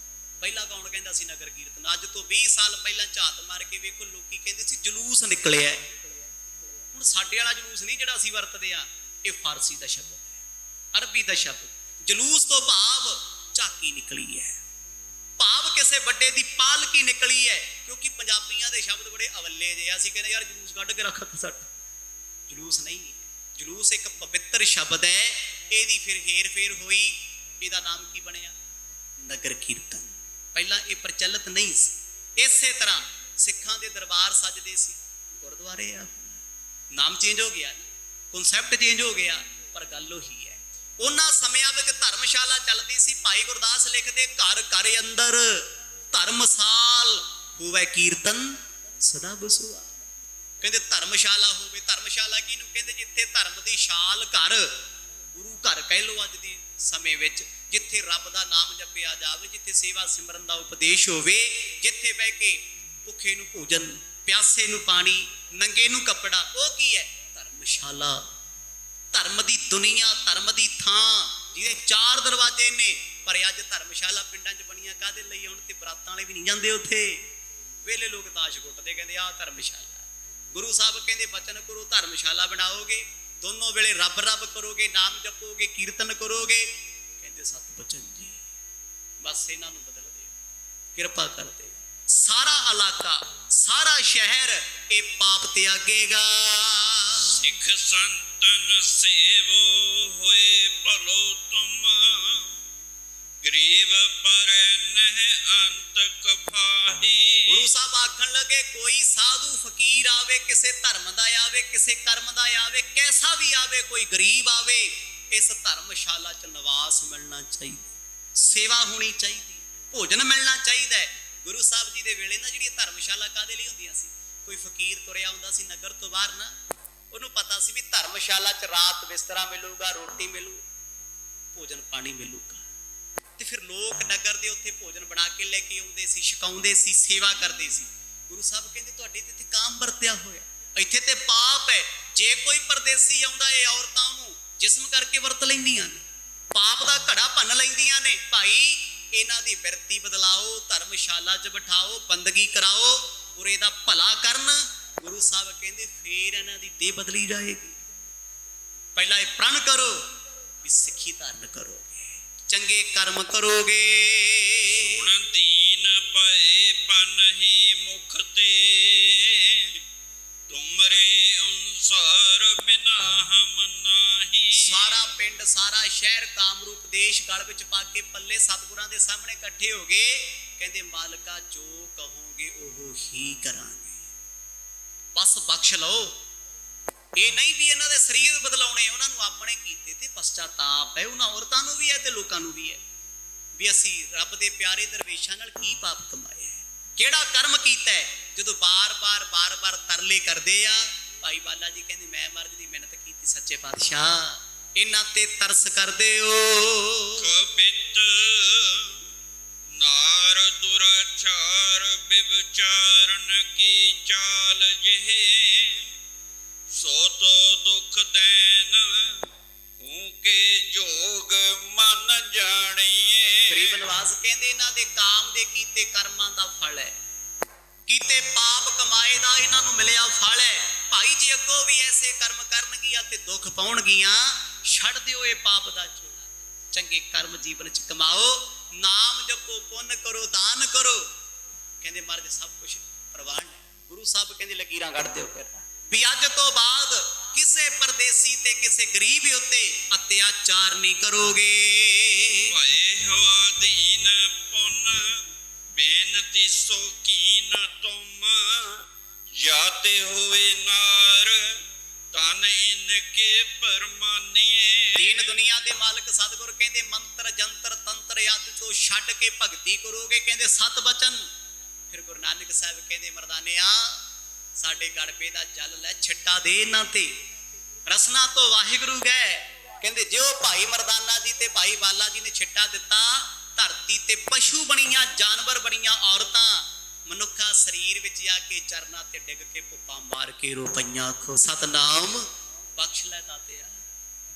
ਪਹਿਲਾਂ ਕੌਣ ਕਹਿੰਦਾ ਸੀ ਨਗਰ ਕੀਰਤਨ? ਅੱਜ ਤੋਂ 20 ਸਾਲ ਪਹਿਲਾਂ ਝਾਤ ਮਾਰ ਕੇ ਵੇਖੋ, ਲੋਕੀ ਕਹਿੰਦੇ ਸੀ ਜਲੂਸ ਨਿਕਲਿਆ। ਹੁਣ ਸਾਡੇ ਵਾਲਾ ਜਲੂਸ ਨਹੀਂ ਜਿਹੜਾ ਅਸੀਂ ਵਰਤਦੇ ਆ, ਇਹ ਫਾਰਸੀ ਦਾ ਸ਼ਬਦ ਹੈ, ਅਰਬੀ ਦਾ ਸ਼ਬਦ। ਜਲੂਸ ਤੋਂ ਭਾਵ ਝਾਕੀ ਨਿਕਲੀ ਹੈ, ਭਾਵ ਕਿਸੇ ਵੱਡੇ ਦੀ ਪਾਲਕੀ ਨਿਕਲੀ ਹੈ। ਕਿਉਂਕਿ ਪੰਜਾਬੀਆਂ ਦੇ ਸ਼ਬਦ ਬੜੇ ਅਵੱਲੇ ਜੇ। ਅਸੀਂ ਕਹਿੰਦੇ ਯਾਰ ਜਲੂਸ ਕੱਢ ਕੇ ਰੱਖਤ ਸਾਡਾ। ਜਲੂਸ ਨਹੀਂ ਹੈ, ਜਲੂਸ ਇੱਕ ਪਵਿੱਤਰ ਸ਼ਬਦ ਹੈ। ਇਹਦੀ ਫਿਰ ਹੇਰ ਫੇਰ ਹੋਈ, ਇਹਦਾ ਨਾਮ ਕੀ ਬਣਿਆ? ਨਗਰ ਕੀਰਤਨ। ਪਹਿਲਾਂ ਇਹ ਪ੍ਰਚਲਿਤ ਨਹੀਂ ਸੀ। ਇਸੇ ਤਰ੍ਹਾਂ ਸਿੱਖਾਂ ਦੇ ਦਰਬਾਰ ਸਜਦੇ ਸੀ, ਗੁਰਦੁਆਰੇ ਆ। ਨਾਮ ਚੇਂਜ ਹੋ ਗਿਆ, ਕਨਸੈਪਟ ਚੇਂਜ ਹੋ ਗਿਆ, ਪਰ ਗੱਲ ਉਹੀ ਹੈ। ਉਹਨਾਂ ਸਮਿਆਂ ਵਿੱਚ ਧਰਮਸ਼ਾਲਾ ਚੱਲਦੀ ਸੀ। ਭਾਈ ਗੁਰਦਾਸ ਲਿਖਦੇ ਘਰ ਘਰ ਅੰਦਰ ਧਰਮਸਾਲ ਹੋਵੇ ਕੀਰਤਨ ਸਦਾ ਬਸੁਆ। ਕਹਿੰਦੇ ਧਰਮਸ਼ਾਲਾ ਹੋਵੇ। ਧਰਮਸ਼ਾਲਾ ਕਿਹਨੂੰ ਕਹਿੰਦੇ? ਜਿੱਥੇ ਧਰਮ ਦੀ ਸ਼ਾਲ ਘਰ, ਗੁਰੂ ਘਰ ਕਹਿ ਲਓ ਅੱਜ ਦੇ ਸਮੇਂ ਵਿੱਚ, ਜਿੱਥੇ ਰੱਬ ਦਾ ਨਾਮ ਜਪਿਆ ਜਾਵੇ, ਜਿੱਥੇ ਸੇਵਾ ਸਿਮਰਨ ਦਾ ਉਪਦੇਸ਼ ਹੋਵੇ, ਜਿੱਥੇ ਬਹਿ ਕੇ ਭੁੱਖੇ ਨੂੰ ਭੋਜਨ, ਪਿਆਸੇ ਨੂੰ ਪਾਣੀ, ਨੰਗੇ ਨੂੰ ਕੱਪੜਾ। ਉਹ ਕੀ ਹੈ? ਧਰਮਸ਼ਾਲਾ। ਧਰਮ ਦੀ ਦੁਨੀਆ, ਧਰਮ ਦੀ ਥਾਂ, ਜਿਹਦੇ 4 ਦਰਵਾਜ਼ੇ ਨੇ। ਪਰ ਅੱਜ ਧਰਮਸ਼ਾਲਾ ਪਿੰਡਾਂ 'ਚ ਬਣੀਆਂ ਕਾਹਦੇ ਲਈ? ਹੁਣ ਤੇ ਬਰਾਤਾਂ ਵਾਲੇ ਵੀ ਨਹੀਂ ਜਾਂਦੇ ਉੱਥੇ। ਵੇਲੇ ਲੋਕ ਤਾਸ਼ ਕੁੱਟਦੇ, ਕਹਿੰਦੇ ਆਹ ਧਰਮਸ਼ਾਲਾ। ਗੁਰੂ ਸਾਹਿਬ ਕਹਿੰਦੇ ਬਚਨ ਕਰੋ, ਧਰਮਸ਼ਾਲਾ ਬਣਾਓਗੇ, ਦੋਨੋਂ ਵੇਲੇ ਰੱਬ ਰੱਬ ਕਰੋਗੇ, ਨਾਮ ਜਪੋਗੇ, ਕੀਰਤਨ ਕਰੋਗੇ। ਕਹਿੰਦੇ ਸਤ ਬਚਨ ਜੀ, ਬਸ ਇਹਨਾਂ ਨੂੰ ਬਦਲ ਦਿਓ, ਕਿਰਪਾ ਕਰ ਦਿਓ। ਸਾਰਾ ਇਲਾਕਾ, ਸਾਰਾ ਸ਼ਹਿਰ ਇਹ ਪਾਪ ਤਿਆਗੇਗਾ। ਸਿੱਖ ਸੰਤਨ ਸੇਵੋ ਹੋਏ ਭਲੋ ਤੁਮ, ਗਰੀਬ ਪਰੈ ਨਹਿ ਅੰਤ ਕਫਾਹੀ। ਗੁਰੂ ਸਾਹਿਬ ਆਖਣ ਲੱਗੇ ਕੋਈ ਸਾਧੂ ਫਕੀਰ ਆਵੇ, ਕਿਸੇ ਧਰਮ ਦਾ ਆਵੇ, ਕਿਸੇ ਕਰਮ ਦਾ ਆਵੇ, ਕੈਸਾ ਵੀ ਆਵੇ, ਕੋਈ ਗਰੀਬ ਆਵੇ, ਇਸ ਧਰਮਸ਼ਾਲਾ 'ਚ ਨਿਵਾਸ ਮਿਲਣਾ ਚਾਹੀਦਾ, ਸੇਵਾ ਹੋਣੀ ਚਾਹੀਦੀ, ਭੋਜਨ ਮਿਲਣਾ ਚਾਹੀਦਾ ਹੈ। ਗੁਰੂ ਸਾਹਿਬ ਜੀ ਦੇ ਵੇਲੇ ਨਾ ਜਿਹੜੀਆਂ ਧਰਮਸ਼ਾਲਾ ਕਾਹਦੇ ਲਈ ਹੁੰਦੀਆਂ ਸੀ? ਕੋਈ ਫਕੀਰ ਤੁਰਿਆ ਹੁੰਦਾ ਸੀ ਨਗਰ ਤੋਂ ਬਾਹਰ ਨਾ, ਉਹਨੂੰ ਪਤਾ ਸੀ ਵੀ ਧਰਮਸ਼ਾਲਾ 'ਚ ਰਾਤ ਬਿਸਤਰਾ ਮਿਲੂਗਾ, ਰੋਟੀ ਮਿਲੂ, ਭੋਜਨ ਪਾਣੀ ਮਿਲੂਗਾ। ਤੇ ਫਿਰ ਲੋਕ ਨਗਰ ਦੇ ਉੱਥੇ ਭੋਜਨ ਬਣਾ ਕੇ ਲੈ ਕੇ ਆਉਂਦੇ ਸੀ, ਛਕਾਉਂਦੇ ਸੀ, ਸੇਵਾ ਕਰਦੇ ਸੀ। ਗੁਰੂ ਸਾਹਿਬ ਕਹਿੰਦੇ ਤੁਹਾਡੇ ਤੇ ਇੱਥੇ ਕਾਮ ਵਰਤਿਆ ਹੋਇਆ, ਇੱਥੇ ਤੇ ਪਾਪ ਹੈ। ਜੇ ਕੋਈ ਪਰਦੇਸੀ ਆਉਂਦਾ, ਇਹ ਔਰਤਾਂ ਉਹਨੂੰ ਜਿਸਮ ਕਰਕੇ ਵਰਤ ਲੈਂਦੀਆਂ ਨੇ, ਪਾਪ ਦਾ ਘੜਾ ਭੰਨ ਲੈਂਦੀਆਂ ਨੇ। ਭਾਈ ਇਹਨਾਂ ਦੀ ਬਿਰਤੀ ਬਦਲਾਓ, ਧਰਮਸ਼ਾਲਾ 'ਚ ਬਿਠਾਓ, ਬੰਦਗੀ ਕਰਾਓ, ਬੁਰੇ ਦਾ ਭਲਾ ਕਰਨ। ਗੁਰੂ ਸਾਹਿਬ ਕਹਿੰਦੇ ਫੇਰ ਇਹਨਾਂ ਦੀ ਦੇਹ ਬਦਲੀ ਜਾਏਗੀ। ਪਹਿਲਾਂ ਇਹ ਪ੍ਰਣ ਕਰੋ ਵੀ ਸਿੱਖੀ ਧਾਰਨ ਕਰੋਗੇ, ਚੰਗੇ ਕਰਮ ਕਰੋਗੇ। ਹੁਣ ਦੀਨ ਪਏ ਪਨਹੀ ਮੁਖ ਤੇ, ਤੁਮਰੇ ਅਨੁਸਾਰ ਬਿਨਾ ਹਮ ਨਾਹੀ। ਸਾਰਾ ਪਿੰਡ, ਸਾਰਾ ਸ਼ਹਿਰ ਕਾਮਰੂਪ ਦੇਸ਼ ਗਲ ਵਿੱਚ ਪਾ ਕੇ ਪੱਲੇ ਸਤਿਗੁਰਾਂ ਦੇ ਸਾਹਮਣੇ ਇਕੱਠੇ ਹੋ ਗਏ। ਕਹਿੰਦੇ ਮਾਲਕਾ ਜੋ ਕਹੋਗੇ ਉਹ ਹੀ ਕਰਾਂਗੇ, ਬਸ ਬਖਸ਼ ਲਓ। ਇਹ ਨਹੀਂ ਵੀ ਇਹਨਾਂ ਦੇ ਸਰੀਰ ਬਦਲਾਉਣੇ, ਉਹਨਾਂ ਨੂੰ ਆਪਣੇ ਕੀਤੇ ਤੇ ਪਛਤਾਪ ਹੈ। ਉਹਨਾਂ ਔਰਤਾਂ ਨੂੰ ਵੀ ਹੈ ਤੇ ਲੋਕਾਂ ਨੂੰ ਵੀ ਹੈ ਵੀ ਅਸੀਂ ਰੱਬ ਦੇ ਪਿਆਰੇ ਦਰਵੇਸ਼ਾਂ ਨਾਲ ਕੀ ਪਾਪ ਕਮਾਏ ਹੈ, ਕਿਹੜਾ ਕਰਮ ਕੀਤਾ ਹੈ। ਜਦੋਂ ਬਾਰ-ਬਾਰ ਤਰਲੇ ਕਰਦੇ ਆ, ਭਾਈ ਬਾਲਾ ਜੀ ਕਹਿੰਦੇ ਮੈਂ ਮਰਦ ਦੀ ਮਿਹਨਤ ਕੀਤੀ ਸੱਚੇ ਪਾਤਸ਼ਾਹ, ਇਹਨਾਂ ਤੇ ਤਰਸ ਕਰਦੇ ਹੋ। ਕਬਿਤ ਨਾਰ ਦੁਰਾਚਾਰ ਵਿਵਚਾਰਨ ਕੀ ਚਾਲ ਜਿਹੇ, ਸੋ ਤੋ ਦੁਖ ਦੇਨ ਹੂੰ ਕੇ ਜੋਗ ਮਨ ਜਾਣੀਏ। ਗਰੀਬ ਨਵਾਜ਼ ਕਹਿੰਦੇ ਇਹਨਾਂ ਦੇ ਕਾਮ ਦੇ ਕੀਤੇ ਕਰਮਾਂ ਦਾ ਫਲ ਹੈ, ਕੀਤੇ ਪਾਪ ਕਮਾਏ ਦਾ ਇਹਨਾਂ ਨੂੰ ਮਿਲਿਆ ਫਲ ਹੈ। ਭਾਈ ਜੀ ਅੱਗੋਂ ਵੀ ਐਸੇ ਕਰਮ ਕਰਨਗੀਆਂ ਤੇ ਦੁੱਖ ਪਾਉਣਗੀਆਂ, ਛੱਡ ਦਿਓ ਇਹ ਪਾਪ ਦਾ ਝੋਲਾ, ਚੰਗੇ ਕਰਮ ਜੀਵਨ 'ਚ ਕਮਾਓ, ਨਾਮ ਜਪੋ, ਪੁੰਨ ਕਰੋ, ਦਾਨ ਕਰੋ। ਕਹਿੰਦੇ ਮਹਾਰਾਜ ਸਭ ਕੁਝ ਪ੍ਰਵਾਨ ਹੈ। ਗੁਰੂ ਸਾਹਿਬ ਕਹਿੰਦੇ ਲਕੀਰਾਂ ਕੱਢ ਦਿਓ ਫਿਰ ਵੀ ਅੱਜ ਤੋਂ ਬਾਅਦ ਕਿਸੇ ਪਰਦੇਸੀ ਤੇ ਕਿਸੇ ਗਰੀਬ ਉੱਤੇ ਅਤਿਆਚਾਰ ਨਹੀਂ ਕਰੋਗੇ। ਭਏ ਹੋ ਅਧੀਨ ਪੁੰਨ ਬੇਨਤੀ ਸੋ ਕੀਨ ਤੁਮ, ਜਾਤੇ ਹੋਏ ਨਾਰ ਤਨ ਇਨਕੇ ਪਰਮਾਨੀਏ। ਦੀਨ ਦੁਨੀਆ ਦੇ ਮਾਲਕ ਸਤਿਗੁਰ ਕਹਿੰਦੇ ਮੰਤਰ ਜੰਤਰ ਤੰਤਰ ਆਦਿ ਤੋਂ ਛੱਡ ਕੇ ਭਗਤੀ ਕਰੋਗੇ। ਕਹਿੰਦੇ ਸਤ ਬਚਨ। ਫਿਰ ਗੁਰੂ ਨਾਨਕ ਸਾਹਿਬ ਕਹਿੰਦੇ ਮਰਦਾਨਿਆ ਸਾਡੇ ਗੜਬੇ ਦਾ ਜਲ ਲੈ, ਛਿੱਟਾ ਦੇ ਇਹਨਾਂ ਤੇ, ਰਸਨਾ ਤੋਂ ਵਾਹਿਗੁਰੂ ਗਏ। ਕਹਿੰਦੇ ਜਿਉ ਭਾਈ ਮਰਦਾਨਾ ਜੀ ਤੇ ਭਾਈ ਬਾਲਾ ਜੀ ਨੇ ਛਿੱਟਾ ਦਿੱਤਾ, ਧਰਤੀ ਤੇ ਪਸ਼ੂ ਬਣੀਆਂ, ਜਾਨਵਰ ਬਣੀਆਂ ਔਰਤਾਂ ਮਨੁੱਖਾ ਸਰੀਰ ਵਿੱਚ ਆ ਕੇ ਚਰਨਾਂ ਤੇ ਡਿੱਗ ਕੇ ਪੁੱਪਾ ਮਾਰ ਕੇ ਰੋ ਪਈਆਂ। ਆਖੋ ਸਤਨਾਮ ਬਖਸ਼ ਲੈ ਦਾਤਿਆ।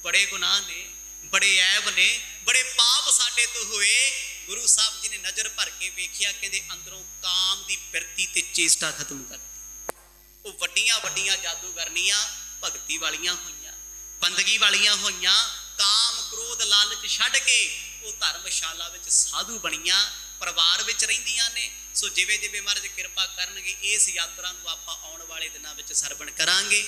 ਬੜੇ ਗੁਨਾਹ ਨੇ, ਬੜੇ ਐਬ ਨੇ, ਬੜੇ ਪਾਪ ਸਾਡੇ ਤੋਂ ਹੋਏ। ਗੁਰੂ ਸਾਹਿਬ ਜੀ ਨੇ ਨਜ਼ਰ ਭਰ ਕੇ ਵੇਖਿਆ, ਕਹਿੰਦੇ ਅੰਦਰੋਂ ਕਾਮ ਦੀ ਬਿਰਤੀ ਤੇ ਚੇਸ਼ਟਾ ਖਤਮ ਕਰ ਦਿੱਤੀ। ਉਹ ਵੱਡੀਆਂ ਵੱਡੀਆਂ ਜਾਦੂਗਰਨੀਆਂ ਭਗਤੀ ਵਾਲੀਆਂ ਹੋਈਆਂ, ਬੰਦਗੀ ਵਾਲੀਆਂ ਹੋਈਆਂ, ਕਾਮ ਕ੍ਰੋਧ ਲਾਲਚ ਛੱਡ ਕੇ ਉਹ ਧਰਮਸ਼ਾਲਾ ਵਿੱਚ ਸਾਧੂ ਬਣੀਆਂ, ਪਰਿਵਾਰ ਵਿੱਚ ਰਹਿੰਦੀਆਂ ਨੇ। ਸੋ ਜਿਵੇਂ ਜਿਵੇਂ ਮਹਾਰਾਜ ਕਿਰਪਾ ਕਰਨਗੇ ਇਸ ਯਾਤਰਾ ਨੂੰ ਆਪਾਂ ਆਉਣ ਵਾਲੇ ਦਿਨਾਂ ਵਿੱਚ ਸਰਵਣ ਕਰਾਂਗੇ।